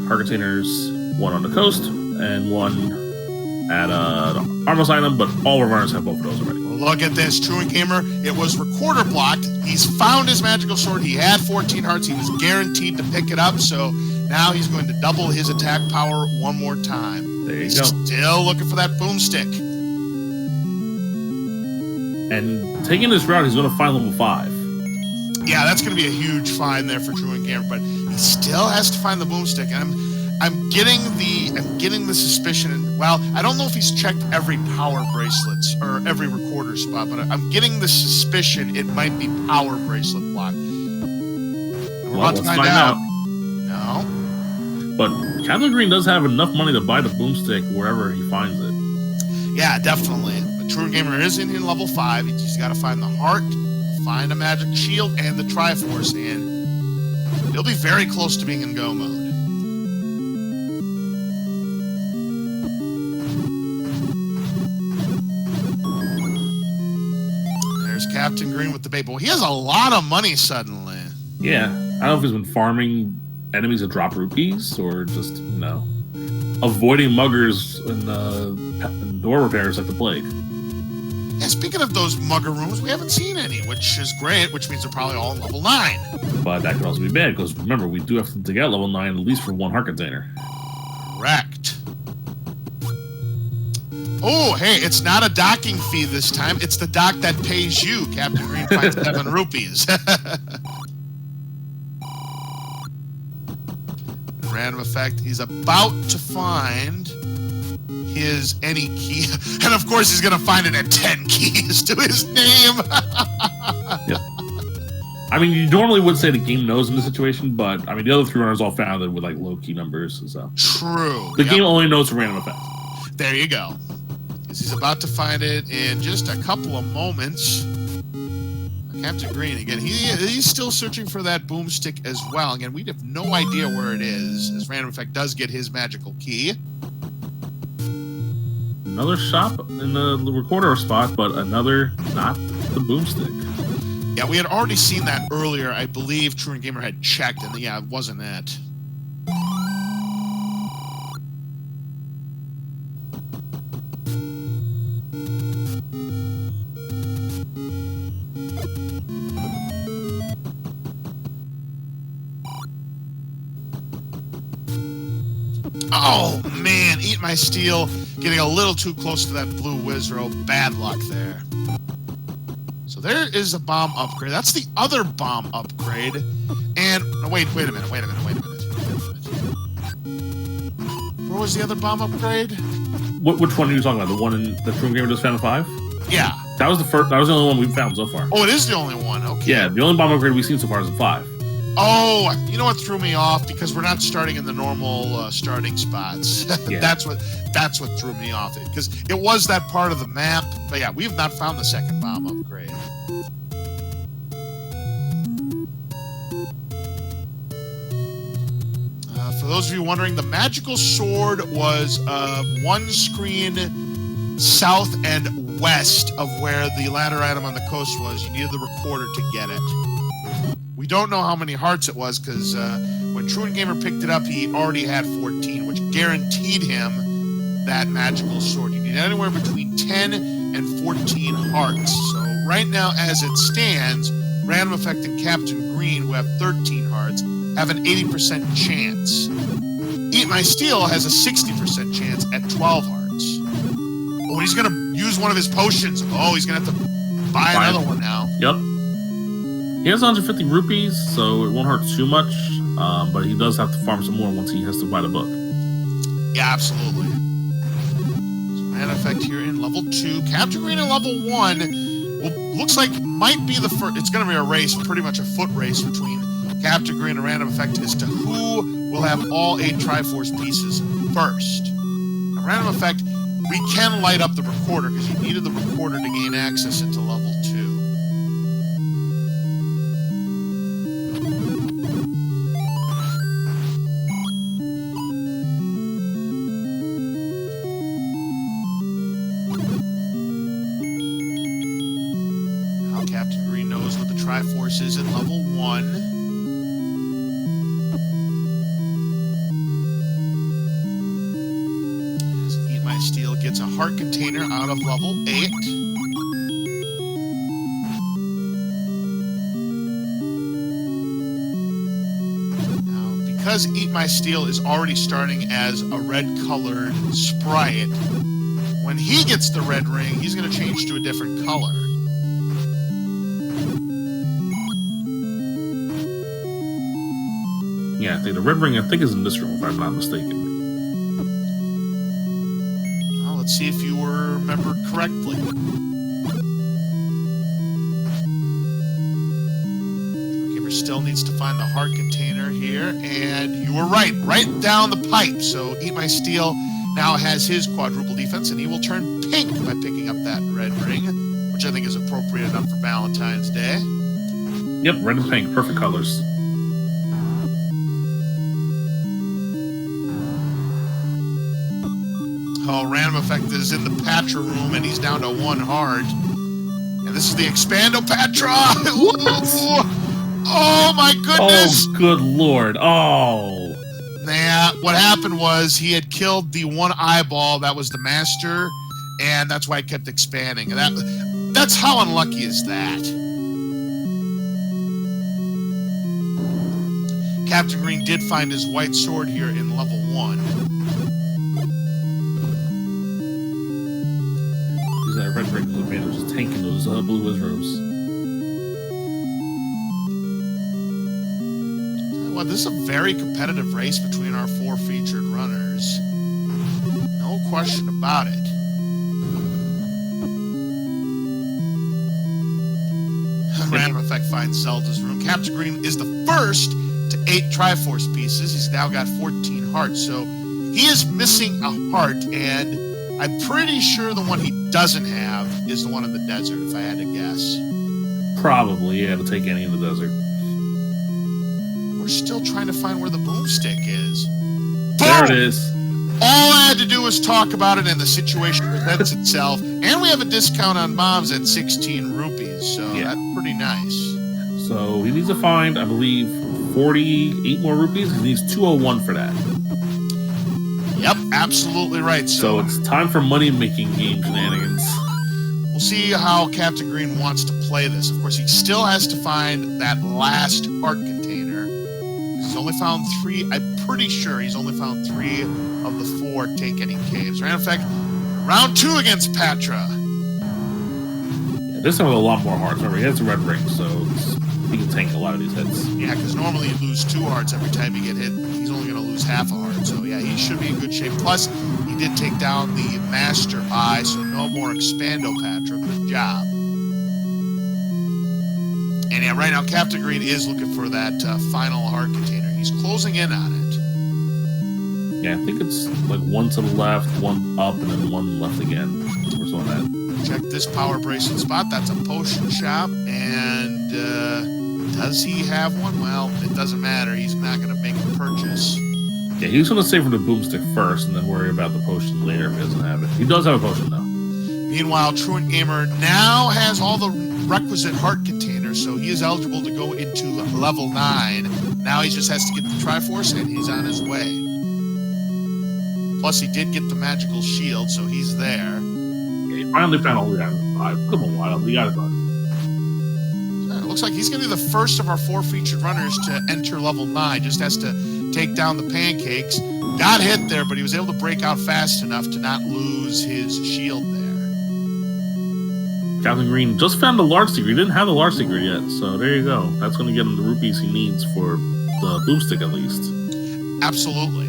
heart containers, one on the coast and one at an armless item, but all of our runners have both of those already. Well, look at this, Truant Gamer. It was recorder blocked. He's found his magical sword. He had 14 hearts. He was guaranteed to pick it up, so now he's going to double his attack power one more time. There you He's go. still looking for that boomstick. And taking this route, he's going to find level 5. Yeah, that's going to be a huge find there for Truant Gamer, but he still has to find the boomstick. And I'm getting the suspicion. Well, I don't know if he's checked every power bracelets or every recorder spot, but I'm getting the suspicion it might be power bracelet block. We're about to find out. No. But Captain Green does have enough money to buy the boomstick wherever he finds it. Yeah, definitely. But Truant Gamer is in level 5. He's got to find the heart, find a magic shield, and the Triforce, and he'll be very close to being in go mode. There's Captain Green with the bait. Well, he has a lot of money suddenly. Yeah, I don't know if he's been farming enemies that drop rupees or just, avoiding muggers and door repairs like the plague. Yeah, speaking of those mugger rooms, we haven't seen any, which is great, which means they're probably all level 9. But that could also be bad, because remember, we do have to get level 9 at least for one heart container. Correct. Oh, hey, it's not a docking fee this time. It's the dock that pays you. Captain Green finds 7 rupees. Random effect, he's about to find his any key. And of course, he's going to find it at 10 keys to his name. Yeah. I mean, you normally would say the game knows in this situation, but I mean, the other 3 runners all found it with like low key numbers. So true. The game only knows a random effect. There you go. He's about to find it in just a couple of moments. Captain Green again. He's still searching for that boomstick as well. Again, we have no idea where it is, as Random Effect does get his magical key. Another shop in the recorder spot, but another not the boomstick. Yeah, we had already seen that earlier. I believe Truant Gamer had checked, and yeah, it wasn't it. Oh, man, eat my steel. Getting a little too close to that blue Wiz Robe. Bad luck there. So there is a bomb upgrade. That's the other bomb upgrade. And, no, wait a minute. Where was the other bomb upgrade? Which one are you talking about? The one in the Truant Gamer just found 5? Yeah. That was the first. That was the only one we've found so far. Oh, it is the only one. Okay. Yeah, the only bomb upgrade we've seen so far is a 5. Oh, you know what threw me off? Because we're not starting in the normal starting spots. Yeah. That's what threw me off. Because it was that part of the map. But yeah, we have not found the second bomb upgrade. For those of you wondering, the magical sword was one screen south and west of where the ladder item on the coast was. You needed the recorder to get it. We don't know how many hearts it was, because when Truant Gamer picked it up, he already had 14, which guaranteed him that magical sword. You need anywhere between 10 and 14 hearts. So right now, as it stands, Random Effect and Captain Green, who have 13 hearts, have an 80% chance. Eat My Steel has a 60% chance at 12 hearts. Oh, he's going to use one of his potions. Oh, he's going to have to buy another one now. Yep. He has 150 rupees, so it won't hurt too much, but he does have to farm some more once he has to buy the book. Yeah, absolutely. So Random Effect here in level 2. Captain Green in level 1. Well, looks like might be the first. It's going to be a race, pretty much a foot race between Captain Green and Random Effect as to who will have all 8 Triforce pieces first. Now, Random Effect, we can light up the recorder because you needed the recorder to gain access into level 2. Now Captain Green knows what the Triforce is in level 1. gets a heart container out of level 8. Now, because Eat My Steel is already starting as a red-colored sprite, when he gets the red ring, he's going to change to a different color. Yeah, I think the red ring, I think, is in this room, if I'm not mistaken. Well, let's see if you remember correctly. Gamer still needs to find the heart container here, and you were right down the pipe. So Eat My Steel now has his quadruple defense, and he will turn pink by picking up that red ring, which I think is appropriate enough for Valentine's Day. Yep, red and pink, perfect colors. Oh, Random Effect is in the Patra room, and he's down to 1 heart. And this is the Expando Patra! Oh, my goodness! Oh, good lord. Oh. Nah, what happened was he had killed the 1 eyeball that was the master, and that's why it kept expanding. And that's how unlucky is that? Captain Green did find his white sword here in level 1. That red ring is advantage is tanking those blue Wiz Robes. Well, this is a very competitive race between our 4 featured runners. No question about it. Random Effect finds Zelda's room. Captain Green is the first to 8 Triforce pieces. He's now got 14 hearts, so he is missing a heart, and I'm pretty sure the one he doesn't have is the one in the desert, if I had to guess. Probably, yeah, to take any in the desert. We're still trying to find where the boomstick is. There it is. All I had to do was talk about it, and the situation presents itself. And we have a discount on bombs at 16 rupees, so yeah, that's pretty nice. So he needs to find, I believe, 48 more rupees. He needs 201 for that. Yep, absolutely right. So it's time for money-making game shenanigans. We'll see how Captain Green wants to play this. Of course, he still has to find that last heart container. He's only found 3. I'm pretty sure he's only found 3 of the 4 Take Any Caves. Random Effect, round 2 against Patra. Yeah, this time with a lot more hearts. Remember, he has a red ring, so he can tank a lot of these hits. Yeah, because normally you lose 2 hearts every time you get hit. He's only going to lose half a heart. So yeah, he should be in good shape. Plus, he did take down the Master Eye, so no more Expando Patra. Good job. And yeah, right now Captain Green is looking for that final heart container. He's closing in on it. Yeah, I think it's like 1 to the left, 1 up, and then 1 left again. Or something like that. Check this power bracelet spot. That's a potion shop. And does he have one? Well, it doesn't matter. He's not going to make a purchase. Yeah, he's going to save for the boomstick first and then worry about the potion later if he doesn't have it. He does have a potion, though. Meanwhile, Truant Gamer now has all the requisite heart containers, so he is eligible to go into level 9. Now he just has to get the Triforce, and he's on his way. Plus, he did get the magical shield, so he's there. Yeah, he finally found all the items. It took him a while. He got it done. So it looks like he's going to be the first of our 4 featured runners to enter level 9. Just has to take down the pancakes. Got hit there, but he was able to break out fast enough to not lose his shield there. Captain Green just found the large secret. He didn't have the large secret yet, so there you go. That's going to get him the rupees he needs for the boomstick at least. Absolutely.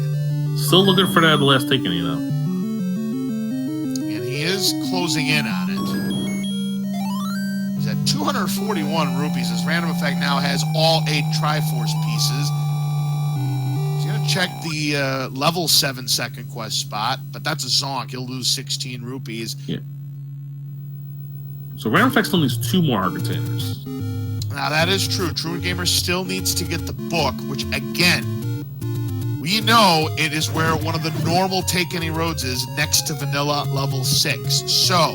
Still looking for that last taken, you know. And he is closing in on it. He's at 241 rupees. His Random Effect now has all 8 Triforce pieces. He's going to check the level 7 second quest spot, but that's a zonk. He'll lose 16 rupees. Yeah. So Random Effect still needs 2 more heart containers. Now that is true. Truant Gamer still needs to get the book, which again, we know it is where one of the normal Take Any Roads is, next to Vanilla level 6. So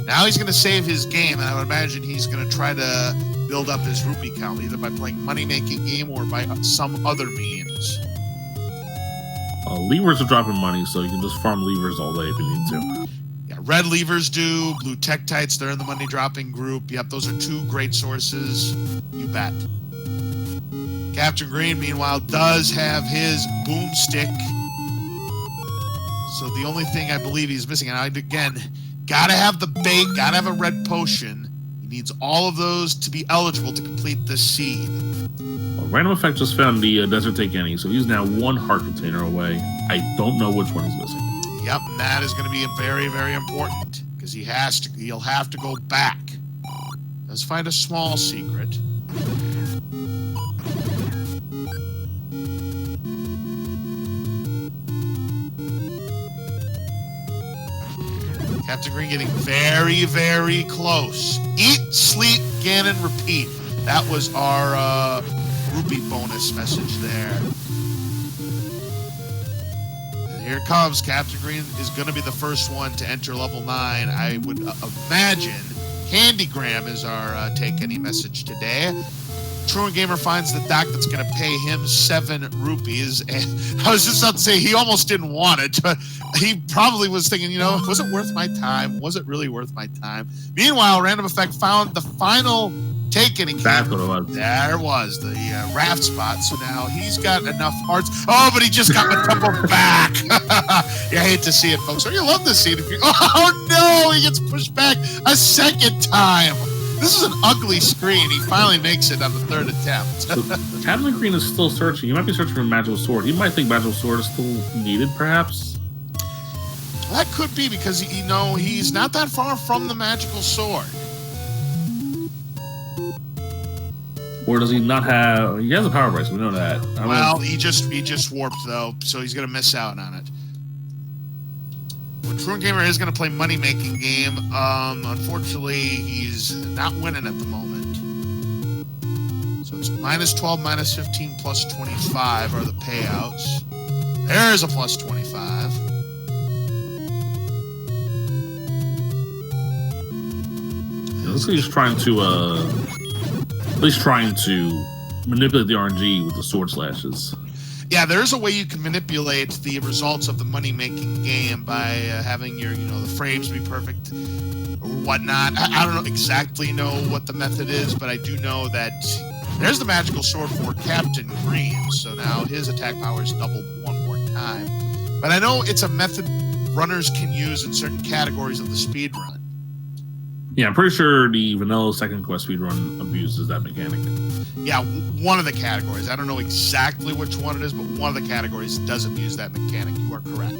now he's going to save his game, and I would imagine he's going to try to build up his rupee count, either by playing money-making game or by some other means. Levers are dropping money, so you can just farm levers all day if you need to. Yeah, red levers do. Blue tektites, they're in the money dropping group. Yep, those are 2 great sources. You bet. Captain Green, meanwhile, does have his boomstick. So the only thing I believe he's missing, and again, gotta have the bait, gotta have a red potion. He needs all of those to be eligible to complete this seed. Well, Random Effect just found the Desert Take Any, so he's now 1 heart container away. I don't know which one he's missing. Yep, and that is going to be very, very important because he'll have to go back. Let's find a small secret. Captain Green getting very, very close. Eat, sleep, Ganon, repeat. That was our rupee bonus message there. And here it comes. Captain Green is going to be the first one to enter level 9. I would imagine Candygram is our take any message today. Truant Gamer finds the doc that's going to pay him 7 rupees. And I was just about to say, he almost didn't want it. But he probably was thinking, was it worth my time? Was it really worth my time? Meanwhile, Random Effect found the final take any. That's what it was. There it was, the raft spot. So now he's got enough hearts. Oh, but he just got the couple back. Yeah, I hate to see it, folks. You love this scene. Oh, no, he gets pushed back a second time. This is an ugly screen. He finally makes it on the 3rd attempt. So Captain Green is still searching. He might be searching for a magical sword. He might think magical sword is still needed, perhaps. That could be because, he's not that far from the magical sword. Or does he not have... He has a power bracelet, we know that. Well, he just warped, though, so he's going to miss out on it. Truant Gamer is going to play money-making game. Unfortunately, he's not winning at the moment. So it's -12, -15, +25 are the payouts. There's a +25. It looks like he's trying to, at least trying to manipulate the RNG with the sword slashes. Yeah, there's a way you can manipulate the results of the money-making game by having your, the frames be perfect or whatnot. I don't exactly know what the method is, but I do know that there's the magical sword for Captain Green. So now his attack power is doubled 1 more time. But I know it's a method runners can use in certain categories of the speedrun. Yeah, I'm pretty sure the vanilla second quest speedrun abuses that mechanic. Yeah, one of the categories. I don't know exactly which one it is, but one of the categories does abuse that mechanic. You are correct.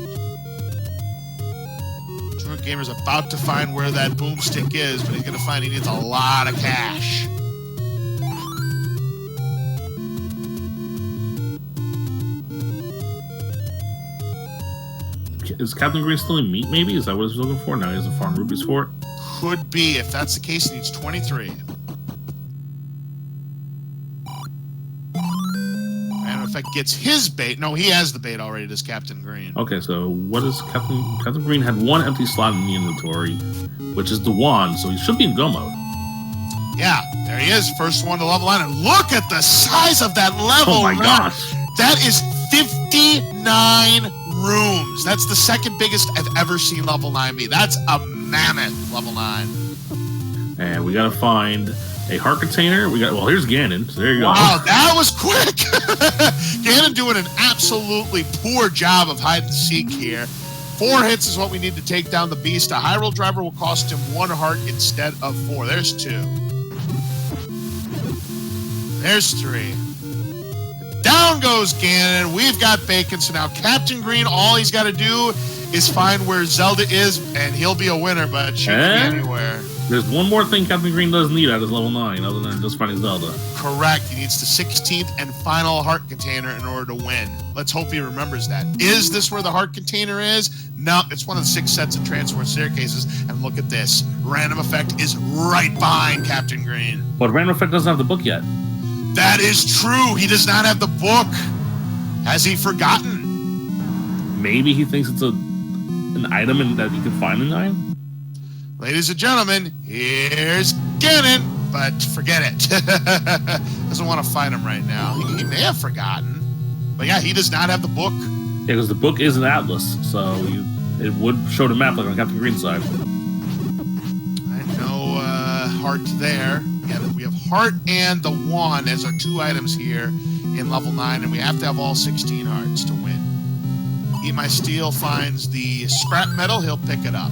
Truant Gamer's about to find where that boomstick is, but he's going to find he needs a lot of cash. Is Captain Green still in meat, maybe? Is that what he's looking for? Now he has to farm rupees for it? Could be. If that's the case, he needs 23. Random Effect gets his bait. No, he has the bait already, does Captain Green. Okay, so what is Captain Green had 1 empty slot in the inventory, which is the wand, so he should be in go mode. Yeah, there he is. First one to level 9. And look at the size of that level. Oh my gosh. That is 59 rooms. That's the second biggest I've ever seen level 9 be. That's a mammoth level 9. And we gotta find a heart container. Here's Ganon. So there you go. Wow, that was quick. Ganon doing an absolutely poor job of hide and seek here. 4 hits is what we need to take down the beast. A Hyrule driver will cost him 1 heart instead of 4. There's 2. There's 3. Down goes Ganon. We've got bacon. So now Captain Green, all he's got to do is find where Zelda is, and he'll be a winner, but she can be anywhere. There's one more thing Captain Green does need at his level 9, other than just finding Zelda. Correct. He needs the 16th and final heart container in order to win. Let's hope he remembers that. Is this where the heart container is? No, it's one of the 6 sets of transport staircases. And look at this. Random Effect is right behind Captain Green. But Random Effect doesn't have the book yet. That is true. He does not have the book. Has he forgotten? Maybe he thinks it's an item that you can find in 9? Ladies and gentlemen, here's Ganon, but forget it. Doesn't want to find him right now. He may have forgotten. But yeah, he does not have the book. Yeah, because the book is an atlas, so It would show the map like on Captain Green's side. No heart there. Yeah, we have heart and the wand as our 2 items here in level 9, and we have to have all 16 hearts to win. Eat My Steel finds the scrap metal, he'll pick it up.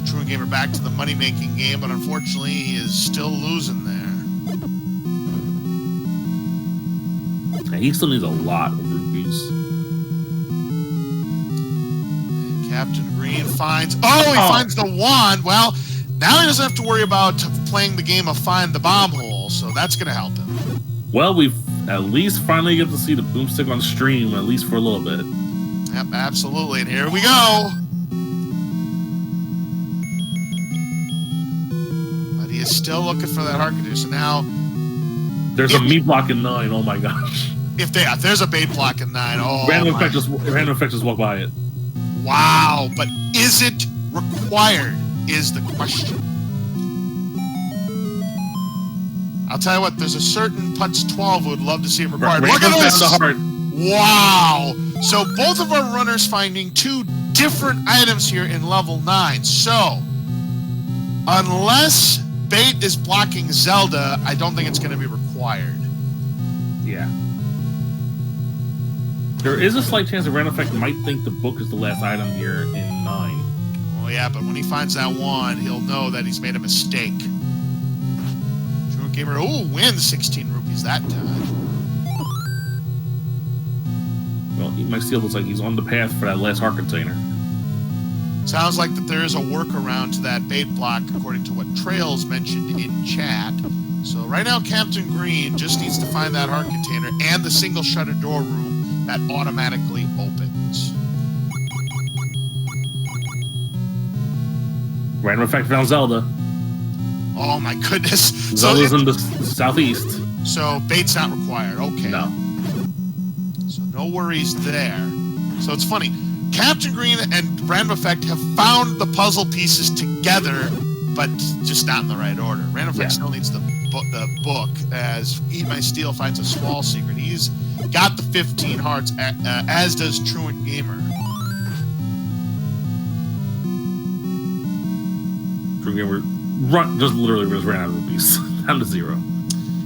Truant Gamer back to the money-making game, but unfortunately he is still losing there. Yeah, he still needs a lot of rupees. And Captain Green finds... Oh, he finds the wand! Well, now he doesn't have to worry about playing the game of Find the Bomb Hole, so that's going to help him. Well, we've at least finally get to see the boomstick on stream, at least for a little bit. Yep, absolutely. And here we go. But he is still looking for that heart condition. So now... There's a meat block in 9, oh my gosh. If there's a bait block in 9, oh Random effect just walk by it. Wow, but is it required is the question. I'll tell you what, there's a certain Putz 12 who would love to see it required. Look at this! The heart. Wow! So both of our runners finding 2 different items here in level 9. So, unless bait is blocking Zelda, I don't think it's going to be required. Yeah. There is a slight chance that Random Effect might think the book is the last item here in 9. Well, yeah, but when he finds that wand, he'll know that he's made a mistake. Truant Gamer, wins 16 rupees that time. Well, Eat My Steel looks like he's on the path for that last heart container. Sounds like that there is a workaround to that bait block, according to what Trails mentioned in chat. So right now, Captain Green just needs to find that heart container and the single shutter door room that automatically opens. Random Effect found Zelda. Oh my goodness. Zelda's in the southeast. So bait's not required. Okay. No. So no worries there. So it's funny. Captain Green and Random Effect have found the puzzle pieces together, but just not in the right order. Random Effect still needs the book, as Eat My Steel finds a small secret. He's got the 15 hearts, as does Truant Gamer. Truant Gamer just literally ran out of rupees. Down to 0.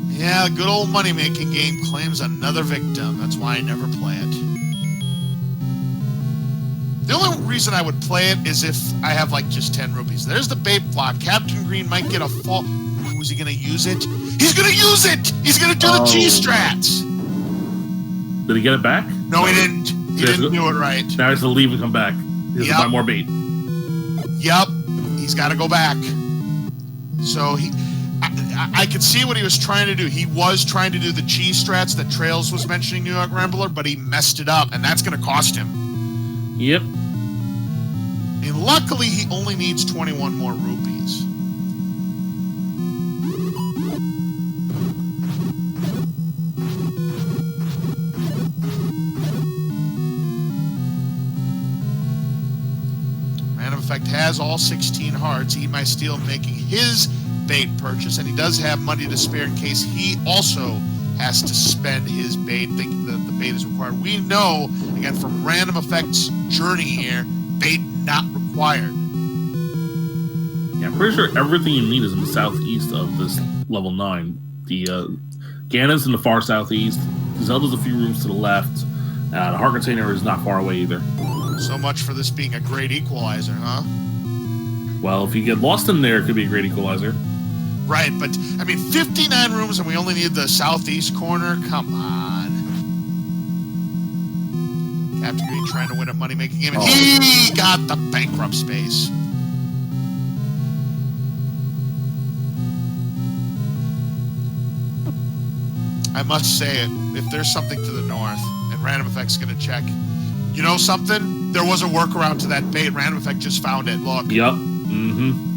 Yeah, the good old money-making game claims another victim. That's why I never play it. The only reason I would play it is if I have like just 10 rupees. There's the bait block. Captain Green might get a fall. Is he going to use it? He's going to use it! He's going to do the G-strats! Did he get it back? No, he didn't. He didn't do it right. Now he has to leave and come back. He has to buy more bait. Yep. He's got to go back. So I could see what he was trying to do. He was trying to do the cheese strats that Trails was mentioning, New York Rambler, but he messed it up, and that's going to cost him. Yep. And luckily, he only needs 21 more rupees. Random Effect has all 16 hearts. Eat My Steel making his bait purchase, and he does have money to spare in case he also has to spend his bait, thinking that the bait is required. We know, again, from Random Effect's journey here, bait not required. Yeah, I'm pretty sure everything you need is in the southeast of this level 9. The Ganon's in the far southeast. Zelda's a few rooms to the left. The heart container is not far away either. So much for this being a great equalizer, huh? Well, if you get lost in there, it could be a great equalizer. Right, but, I mean, 59 rooms and we only need the southeast corner? Come on. Captain Green trying to win a money-making game, and he got the bankrupt space. I must say it, if there's something to the north, and Random Effect's going to check, you know something? There was a workaround to that bait. Random Effect just found it. Look. Yep. Mm-hmm.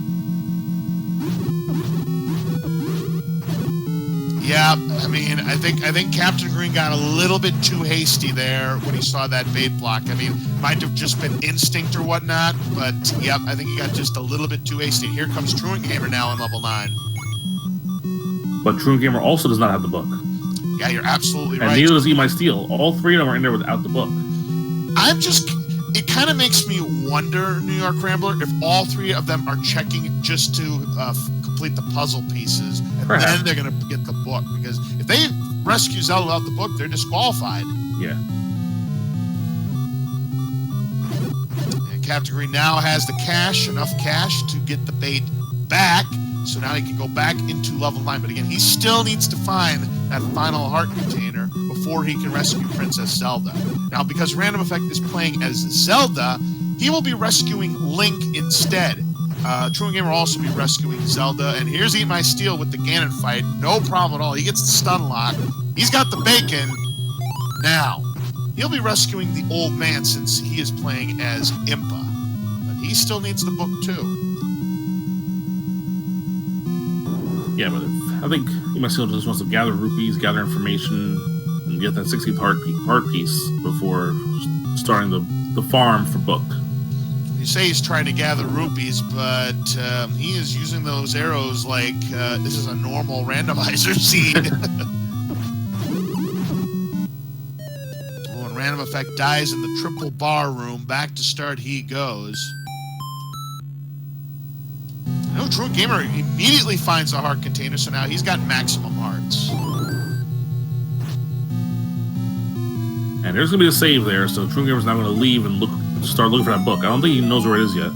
Yeah, I mean, I think Captain Green got a little bit too hasty there when he saw that bait block. I mean, might have just been instinct or whatnot, but yep, I think he got just a little bit too hasty. Here comes Truant Gamer now on level 9. But Truant Gamer also does not have the book. Yeah, you're absolutely And right. neither does Eat My Steel. All three of them are in there without the book. It kind of makes me wonder, New York Rambler, if all three of them are checking just to complete the puzzle pieces, and then they're going to get the book. Because if they rescue Zelda without the book, they're disqualified. Yeah. And Captain Green now has the enough cash to get the bait back. So now he can go back into level 9. But again, he still needs to find that final heart container before he can rescue Princess Zelda. Now, because Random Effect is playing as Zelda, he will be rescuing Link instead. True Gamer will also be rescuing Zelda. And here's Eat My Steel with the Ganon fight. No problem at all. He gets the stun lock. He's got the bacon. Now, he'll be rescuing the old man since he is playing as Impa. But he still needs the book, too. Yeah, but I think Eat My Steel just wants to gather rupees, gather information, and get that 16th heart piece before starting the farm for book. You say he's trying to gather rupees, but he is using those arrows like this is a normal randomizer seed. When Random Effect dies in the triple bar room, back to start he goes. No, True Gamer immediately finds the heart container, so now he's got maximum hearts. And there's going to be a save there, so True Gamer's now going to leave and start looking for that book. I don't think he knows where it is yet.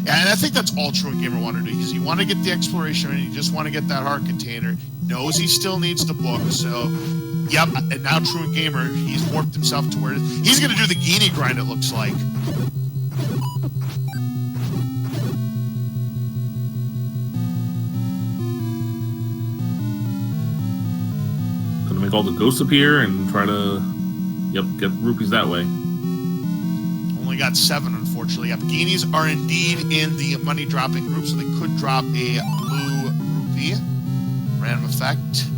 Yeah, and I think that's all True Gamer wanted to do, because he wanted to get the exploration and he just want to get that heart container. Knows he still needs the book, so yep. And now True Gamer, he's warped himself to where it is. He's going to do the Genie grind, it looks like. Make all the ghosts appear and try to, get rupees that way. Only got 7, unfortunately. Yep, Guineas are indeed in the money dropping group, so they could drop a blue rupee. Random Effect.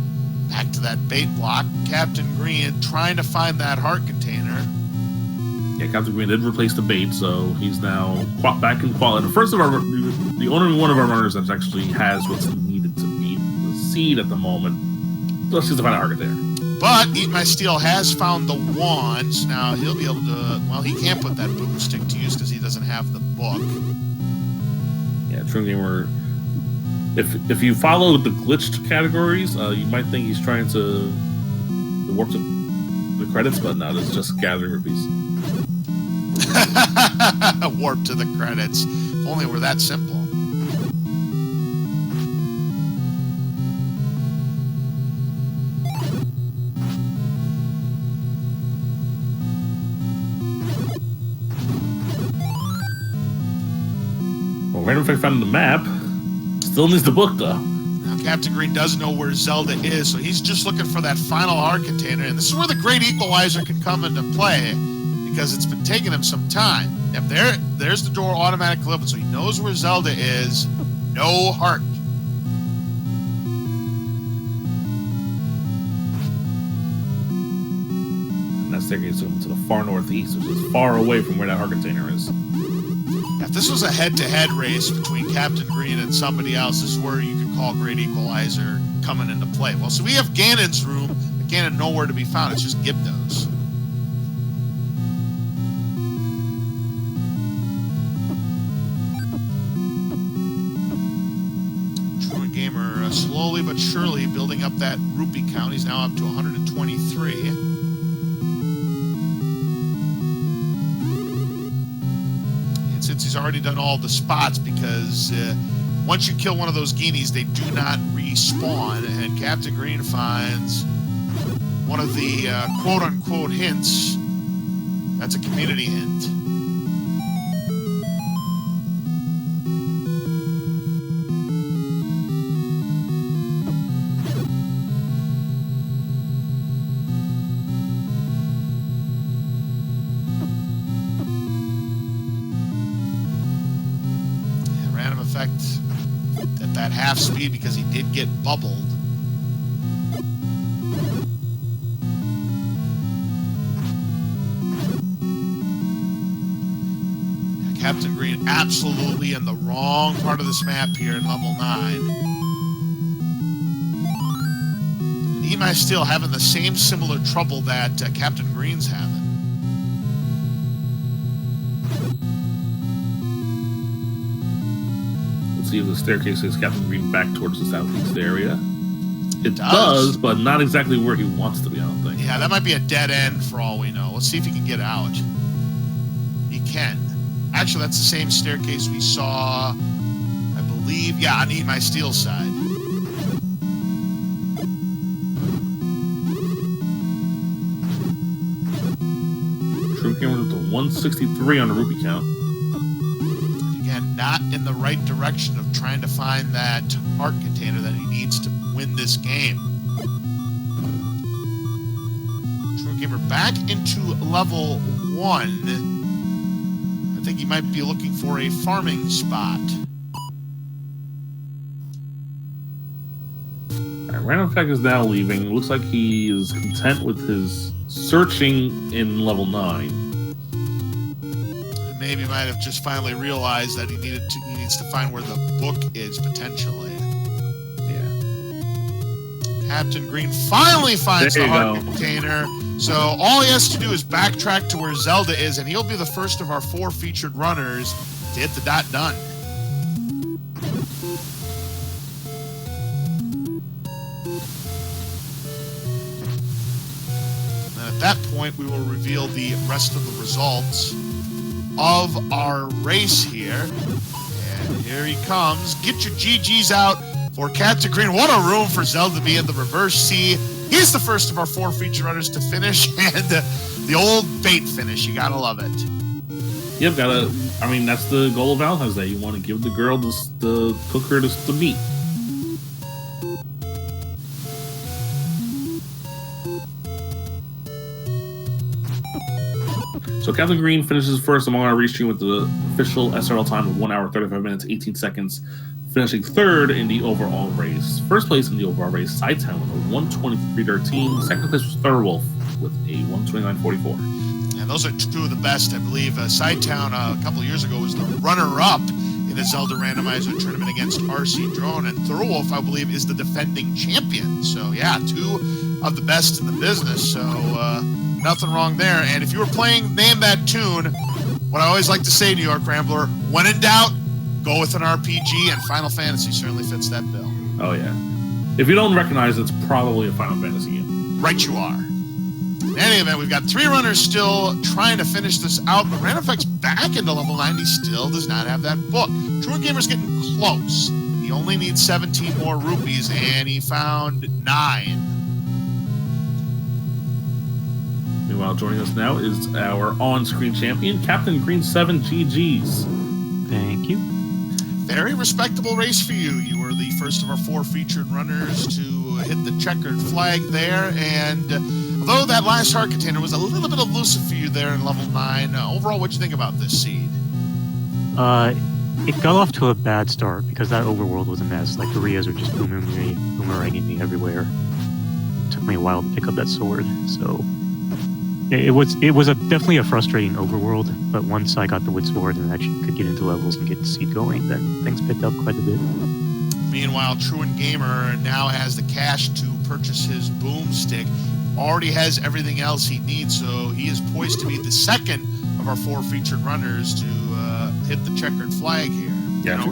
Back to that bait block. Captain Green trying to find that heart container. Yeah, Captain Green did replace the bait, so he's now back in quality. The only one of our runners that actually has what's needed to be the seed at the moment. So let's just find a heart there. But Eat My Steel has found the wands. Now he'll be able to. Well, he can't put that boo stick to use because he doesn't have the book. Yeah, True Gamer. If you follow the glitched categories, you might think he's trying to warp to the credits, but no, it's just gathering rupees. Warp to the credits. If only it were that simple. Random Effect found the map. Still needs the book, though. Now, Captain Green does know where Zelda is, so he's just looking for that final heart container. And this is where the Great Equalizer can come into play, because it's been taking him some time. Yep, there's the door automatically open, so he knows where Zelda is. No heart. And that's taking us to the far northeast, which is far away from where that heart container is. If this was a head-to-head race between Captain Green and somebody else, this is where you could call Great Equalizer coming into play. Well, so we have Ganon's room, but Ganon nowhere to be found. It's just Gibdos. True Gamer slowly but surely building up that rupee count. He's now up to 123. Since he's already done all the spots, because once you kill one of those Guineas, they do not respawn, and Captain Green finds one of the quote-unquote hints. That's a community hint. At that half speed, because he did get bubbled. Yeah, Captain Green absolutely in the wrong part of this map here in level 9. And Eat My Steel having the same similar trouble that Captain Green's having. Let's see if the staircase takes Captain Green back towards the southeast area. It does, but not exactly where he wants to be, I don't think. Yeah, that might be a dead end for all we know. Let's see if he can get out. He can. Actually, that's the same staircase we saw, I believe, yeah, on Eat My Steel side. True Gamer with the 163 on the rupee count. Again, not in the right direction of trying to find that heart container that he needs to win this game. True Gamer back into level 1. I think he might be looking for a farming spot. Alright, Random Fact is now leaving. Looks like he is content with his searching in level 9. Maybe might have just finally realized that he needs to find where the book is potentially. Yeah. Captain Green finally finds There the you heart go. container. So all he has to do is backtrack to where Zelda is, and he'll be the first of our 4 featured runners to hit the dot done. And at that point, we will reveal the rest of the results of our race here. And here he comes. Get your GGs out for Captain Green. What a room for Zelda to be in the reverse C. He's the first of our 4 feature runners to finish, and the old bait finish. You gotta love it. Yep, that's the goal of Valentine's Day. You want to give the girl the cook her the meat. So Captain Green finishes first among our restream with the official SRL time of 1 hour, 35 minutes, 18 seconds, finishing third in the overall race. First place in the overall race, Sidetown with a 123.13. Second place was Thurwolf with a 129.44. And those are 2 of the best, I believe. Sidetown a couple of years ago was the runner-up in the Zelda Randomizer tournament against RC Drone, and Thurwolf, I believe, is the defending champion. So yeah, 2 of the best in the business. So nothing wrong there. And if you were playing Name That Tune, what I always like to say, New York Rambler, when in doubt, go with an RPG, and Final Fantasy certainly fits that bill. Oh yeah. If you don't recognize it's probably a Final Fantasy game. Right you are. In any event, we've got 3 runners still trying to finish this out, but Random Effect's back into level 90, still does not have that book. True Gamer's getting close. He only needs 17 more rupees, and he found 9. Meanwhile, joining us now is our on-screen champion, Captain Green 7 GGs. Thank you. Very respectable race for you. You were the first of our 4 featured runners to hit the checkered flag there, and although that last heart container was a little bit elusive for you there in level 9, overall, what'd you think about this seed? It got off to a bad start because that overworld was a mess. Like, the Rias were just boomeranging me everywhere. It took me a while to pick up that sword, so it was definitely a frustrating overworld. But once I got the wood sword and actually could get into levels and get the seed going, then things picked up quite a bit. Meanwhile, Truant Gamer now has the cash to purchase his boomstick. Already has everything else he needs, so he is poised to be the second of our 4 featured runners to hit the checkered flag here. Yeah.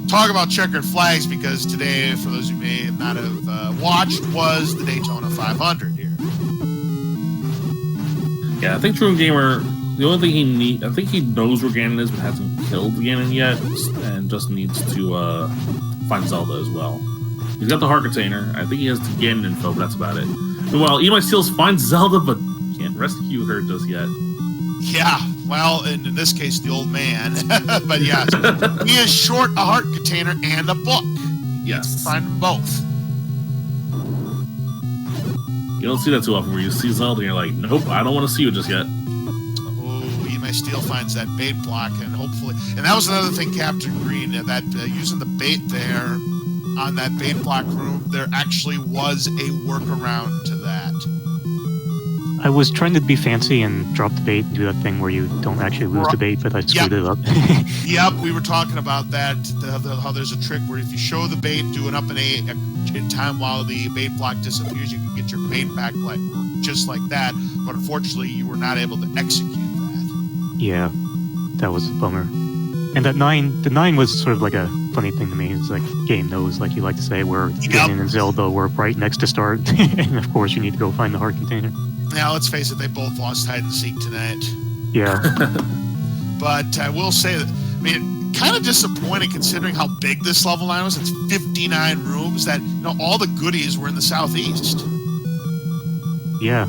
Talk about checkered flags, because today, for those who may not have watched, was the Daytona 500 here. Yeah, I think True Gamer, the only thing I think he knows where Ganon is, but hasn't killed Ganon yet, and just needs to find Zelda as well. He's got the heart container. I think he has the Ganon info, but that's about it. Meanwhile, Eat My Steels finds Zelda, but can't rescue her just yet. Yeah, well, in this case, the old man. But yeah, he is short a heart container and a book. He needs to find them both. You don't see that too often, where you see Zelda and you're like, nope, I don't want to see you just yet. Oh, Eat My Steel finds that bait block, and hopefully... And that was another thing, Captain Green, that using the bait there on that bait block room, there actually was a workaround to that. I was trying to be fancy and drop the bait and do that thing where you don't actually lose the bait, but I screwed it up. Yep, we were talking about that, how there's a trick where if you show the bait, do an up and A in time while the bait block disappears, you can get your bait back just like that. But unfortunately, you were not able to execute that. Yeah, that was a bummer. And the 9 was sort of like a funny thing to me. It's like game knows, like you like to say, where Ganon and Zelda were right next to start. And of course, you need to go find the heart container. Now, let's face it, they both lost hide and seek tonight. Yeah. But I will say that, I mean, kind of disappointing considering how big this level line was. It's 59 rooms. That all the goodies were in the southeast. Yeah.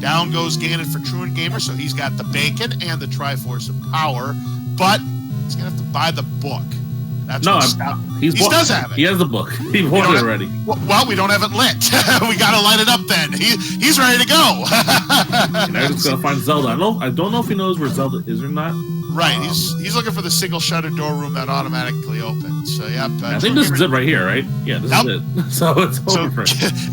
Down goes Ganon for Truant Gamer, so he's got the bacon and the Triforce of Power, but he's gonna have to buy the book. That's he does have it. He has the book. He bought it already. Well, we don't have it lit. We gotta light it up then. He's ready to go. And I just gotta find Zelda. I don't know if he knows where Zelda is or not. Right, he's looking for the single shutter door room that automatically opens. So yeah, I think this is it right here, right? Yeah, this is it. So it's over.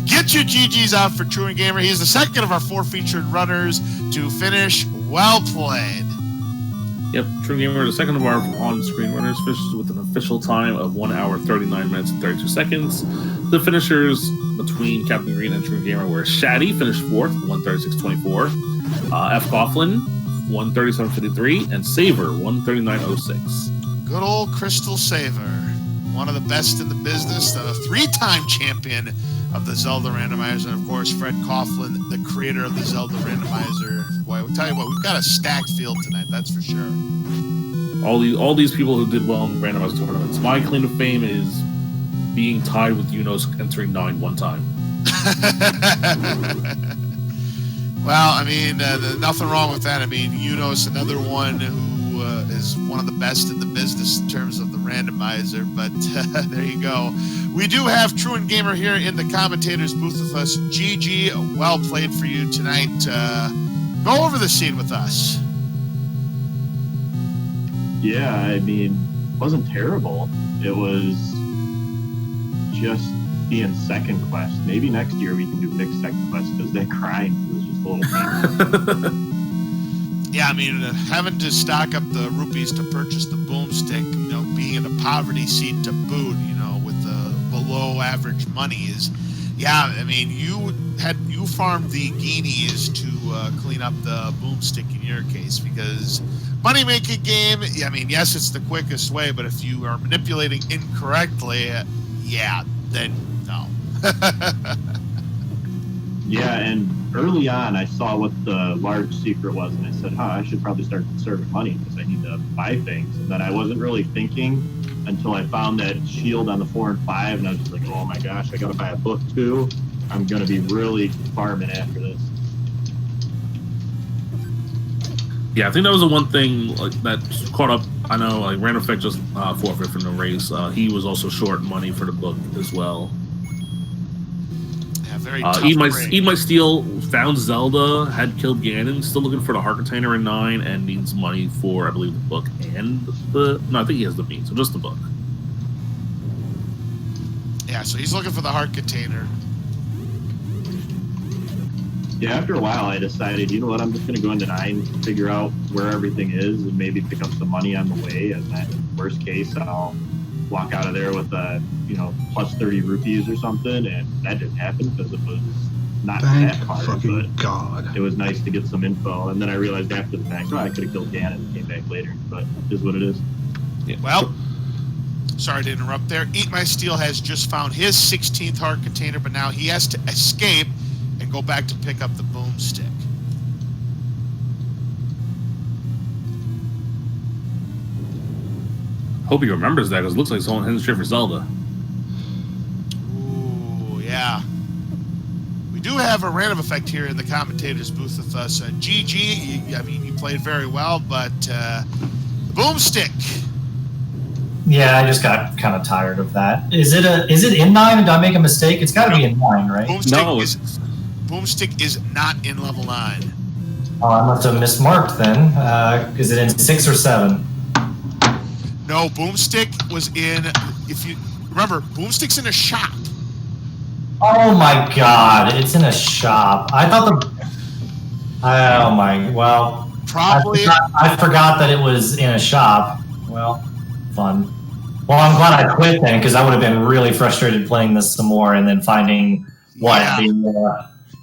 Get your GGs out for Truant Gamer. He's the second of our 4 featured runners to finish. Well played. Yep, Truant Gamer, the second of our on-screen runners, finishes with an official time of 1 hour, 39 minutes, and 32 seconds. The finishers between Captain Green and Truant Gamer were Shaddy, finished 4th, 136.24. F. Coughlin, 137.53, and Saver, 139.06. Good old Crystal Saver, one of the best in the business, the 3-time champion of the Zelda Randomizer, and of course Fred Coughlin, the creator of the Zelda Randomizer. Boy, I'll tell you what, we've got a stacked field tonight, that's for sure. All these people who did well in randomizer tournaments. My claim to fame is being tied with Unos entering 9 one time. Well, I mean, nothing wrong with that. I mean, Unos, another one who is one of the best in the business in terms of the randomizer, but there you go. We do have Truant Gamer here in the commentators booth with us. GG, well played for you tonight. Go over the scene with us. Yeah, I mean, it wasn't terrible. It was just being second quest. Maybe next year we can do mixed second quest because that grind was just a little painful. Yeah, I mean, having to stock up the rupees to purchase the boomstick, being in a poverty seat to boot, with the below average money is, yeah, I mean, you farmed the guineas to clean up the boomstick in your case, because money making game, I mean, yes, it's the quickest way, but if you are manipulating incorrectly, then no. Yeah, and early on, I saw what the large secret was, and I said, I should probably start conserving money because I need to buy things. And then I wasn't really thinking until I found that shield on the 4 and 5, and I was just like, oh my gosh, I got to buy a book too. I'm going to be really farming after this. Yeah, I think that was the one thing that caught up. I know, Random Effect just forfeit from the race. He was also short money for the book as well. Very Eat My Steel found Zelda, had killed Ganon, still looking for the heart container in 9, and needs money for, I believe, the book and I think he has the bean, so just the book. Yeah, so he's looking for the heart container. Yeah, after a while, I decided, you know what, I'm just going to go into 9, figure out where everything is, and maybe pick up some money on the way, and then worst case, I'll walk out of there with plus 30 rupees or something, and that didn't happen because it was not that hard. Fucking God. It was nice to get some info, and then I realized after the fact, I could have killed Ganon and came back later, but it is what it is. Yeah. Well, sorry to interrupt there. Eat My Steel has just found his 16th heart container, but now he has to escape and go back to pick up the boomstick. Hope he remembers that, because it looks like someone heading straight for Zelda. Ooh, yeah. We do have a Random Effect here in the commentators booth with us. GG, you played very well, but the boomstick. Yeah, I just got kind of tired of that. Is it in 9? Did I make a mistake? It's got to be in 9, right? Boomstick is not in level 9. Oh, I must have mismarked then. Is it in 6 or 7? No, Boomstick was in, if you remember, Boomstick's in a shop. Oh my God, it's in a shop. I thought Probably. I forgot that it was in a shop. Well, fun. Well, I'm glad I quit then, because I would have been really frustrated playing this some more and then finding what it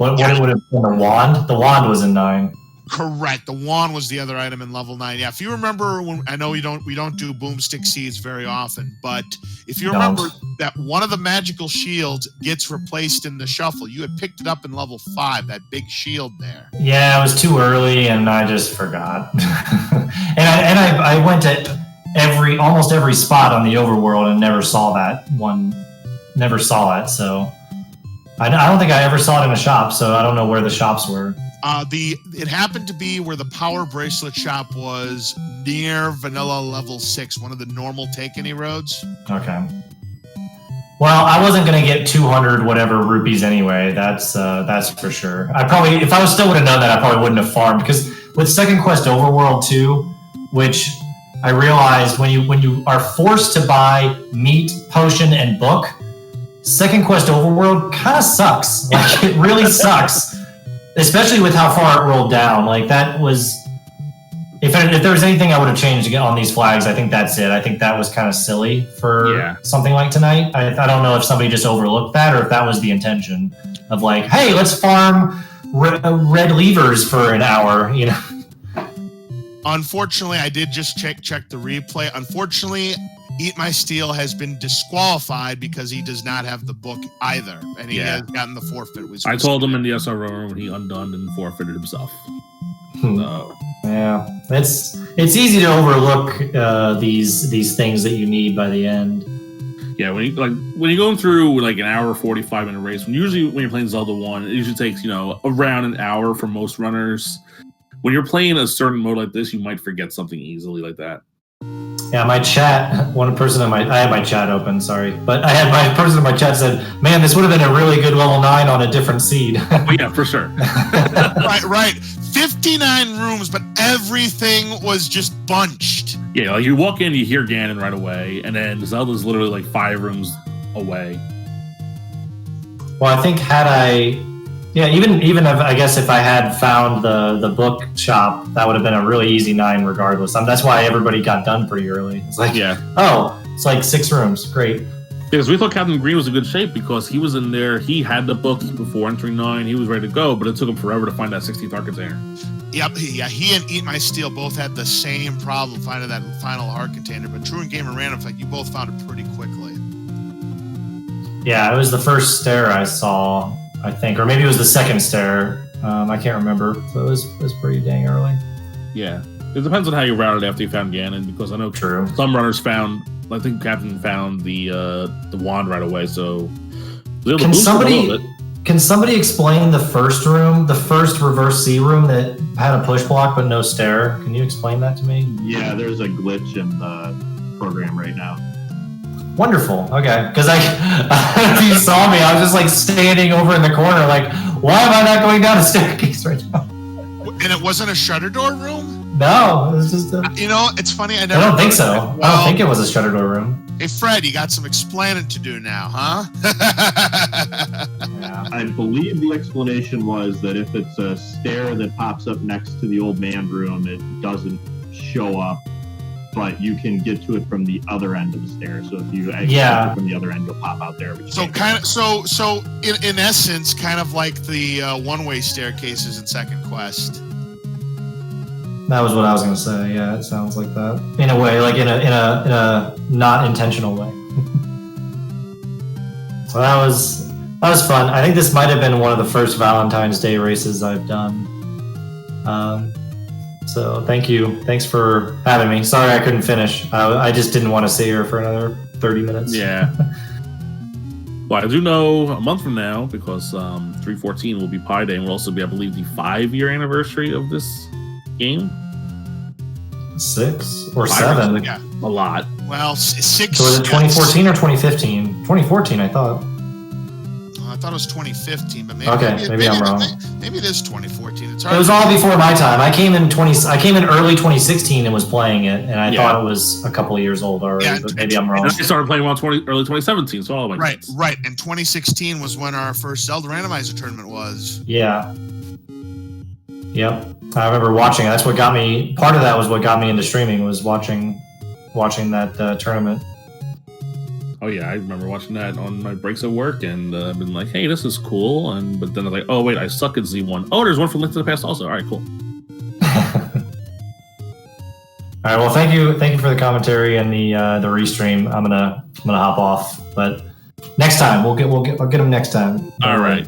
would have been. The wand. The wand was in 9. Correct. The wand was the other item in level 9. Yeah, if you remember, when I know we don't do boomstick seeds very often, but if you remember that one of the magical shields gets replaced in the shuffle, you had picked it up in level 5. That big shield there. Yeah, it was too early, and I just forgot. and I went to almost every spot on the overworld and never saw that one. Never saw it, so I don't think I ever saw it in a shop. So I don't know where the shops were. It happened to be where the power bracelet shop was near vanilla level 6, one of the normal take any roads. Okay. Well, I wasn't gonna get 200 whatever rupees anyway. That's for sure. I probably, if I still would have known that, I probably wouldn't have farmed, because with Second Quest Overworld 2, which I realized when you are forced to buy meat, potion, and book, Second Quest Overworld kind of sucks. Like, it really sucks. Especially with how far it rolled down. Like, that was... If there was anything I would have changed to get on these flags, I think that's it. I think that was kind of silly for something like tonight. I don't know if somebody just overlooked that, or if that was the intention of like, hey, let's farm red levers for an hour, you know? Unfortunately, I did just check the replay. Unfortunately, Eat My Steel has been disqualified because he does not have the book either, and he has gotten the forfeit. I told him in the SRO room when he undone and forfeited himself. So. Yeah, it's easy to overlook these things that you need by the end. Yeah, when you're going through like an hour 45-minute race, when you're playing Zelda 1, it usually takes around an hour for most runners. When you're playing a certain mode like this, you might forget something easily like that. Yeah, my chat, I had my chat open, sorry. But I had my person in my chat said, man, this would have been a really good level 9 on a different seed. Oh, yeah, for sure. Right. 59 rooms, but everything was just bunched. Yeah, like you walk in, you hear Ganon right away, and then Zelda's literally like 5 rooms away. Well, I think even if, I guess if I had found the book shop, that would have been a really easy 9 regardless. That's why everybody got done pretty early. It's like, it's like 6 rooms. Great. Because we thought Captain Green was in good shape because he was in there. He had the book before entering 9. He was ready to go, but it took him forever to find that 16th heart container. Yep, he and Eat My Steel both had the same problem finding that final heart container, but True and Gamer Random, like, you both found it pretty quickly. Yeah, it was the first stair I saw, I think, or maybe it was the second stair. I can't remember. So it was pretty dang early. Yeah, it depends on how you routed after you found Ganon, because I know some runners found. I think Captain found the wand right away. So can somebody explain the first room, the first reverse C room that had a push block but no stair? Can you explain that to me? Yeah, there's a glitch in the program right now. Wonderful. Okay, because if you saw me, I was just like standing over in the corner, like, why am I not going down a staircase right now? And it wasn't a shutter door room? No, it was just it's funny. I don't think so. I don't think it was a shutter door room. Hey, Fred, you got some explaining to do now, huh? Yeah. I believe the explanation was that if it's a stair that pops up next to the old man room, it doesn't show up, but you can get to it from the other end of the stair. So if you exit it from the other end, you'll pop out there. So in essence, kind of like the one-way staircases in Second Quest. That was what I was going to say. Yeah, it sounds like that in a way, like in a not intentional way. So that was fun. I think this might have been one of the first Valentine's Day races I've done. So thank you. Thanks for having me. Sorry I couldn't finish. I just didn't want to stay here for another 30 minutes. Yeah. Well, I do know a month from now, because 3/14 will be Pi Day, and will also be, I believe, the 5-year anniversary of this game. 6 or 7. Yeah. A lot. Well, 6. So was it 2014 or 2015? 2014, I thought. I thought it was 2015, but maybe I'm wrong. Maybe it is 2014. It's hard. It was all before my time. I came in early 2016 and was playing it, and I thought it was a couple of years old already. But maybe I'm wrong. And I started playing early 2017. So all of my right. And 2016 was when our first Zelda Randomizer tournament was. Yeah. Yep. I remember watching. That's what got me. Part of that was what got me into streaming, was watching that tournament. Oh yeah, I remember watching that on my breaks at work, and I've been like, "Hey, this is cool." But then I'm like, "Oh wait, I suck at Z1." Oh, there's one from Link to the Past also. All right, cool. All right. Well, thank you for the commentary and the restream. I'm gonna hop off, but next time I'll get them next time. All right.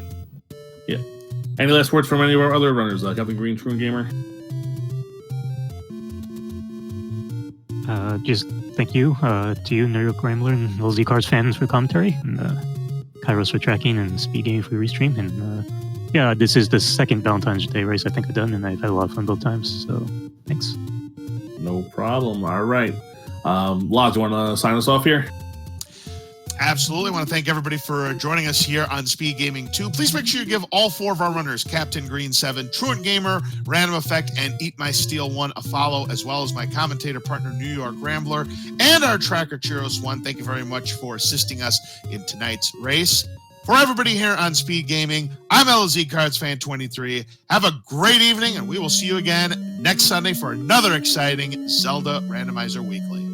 Yeah. Any last words from any of our other runners, Captain Green, True Gamer? Just thank you to you, New York Rambler, and LZ Cars fans for commentary, and Kairos for tracking, and Speed Gaming for restream. And yeah, this is the second Valentine's Day race I think I've done, and I've had a lot of fun both times. So thanks. No problem. All right. Lodge, you want to sign us off here? Absolutely. I want to thank everybody for joining us here on Speed Gaming 2. Please make sure you give all 4 of our runners, Captain Green 7, Truant Gamer, Random Effect, and Eat My Steel 1, a follow, as well as my commentator partner, New York Rambler, and our tracker, Churros 1. Thank you very much for assisting us in tonight's race. For everybody here on Speed Gaming, I'm LZ Cards Fan 23. Have a great evening, and we will see you again next Sunday for another exciting Zelda Randomizer Weekly.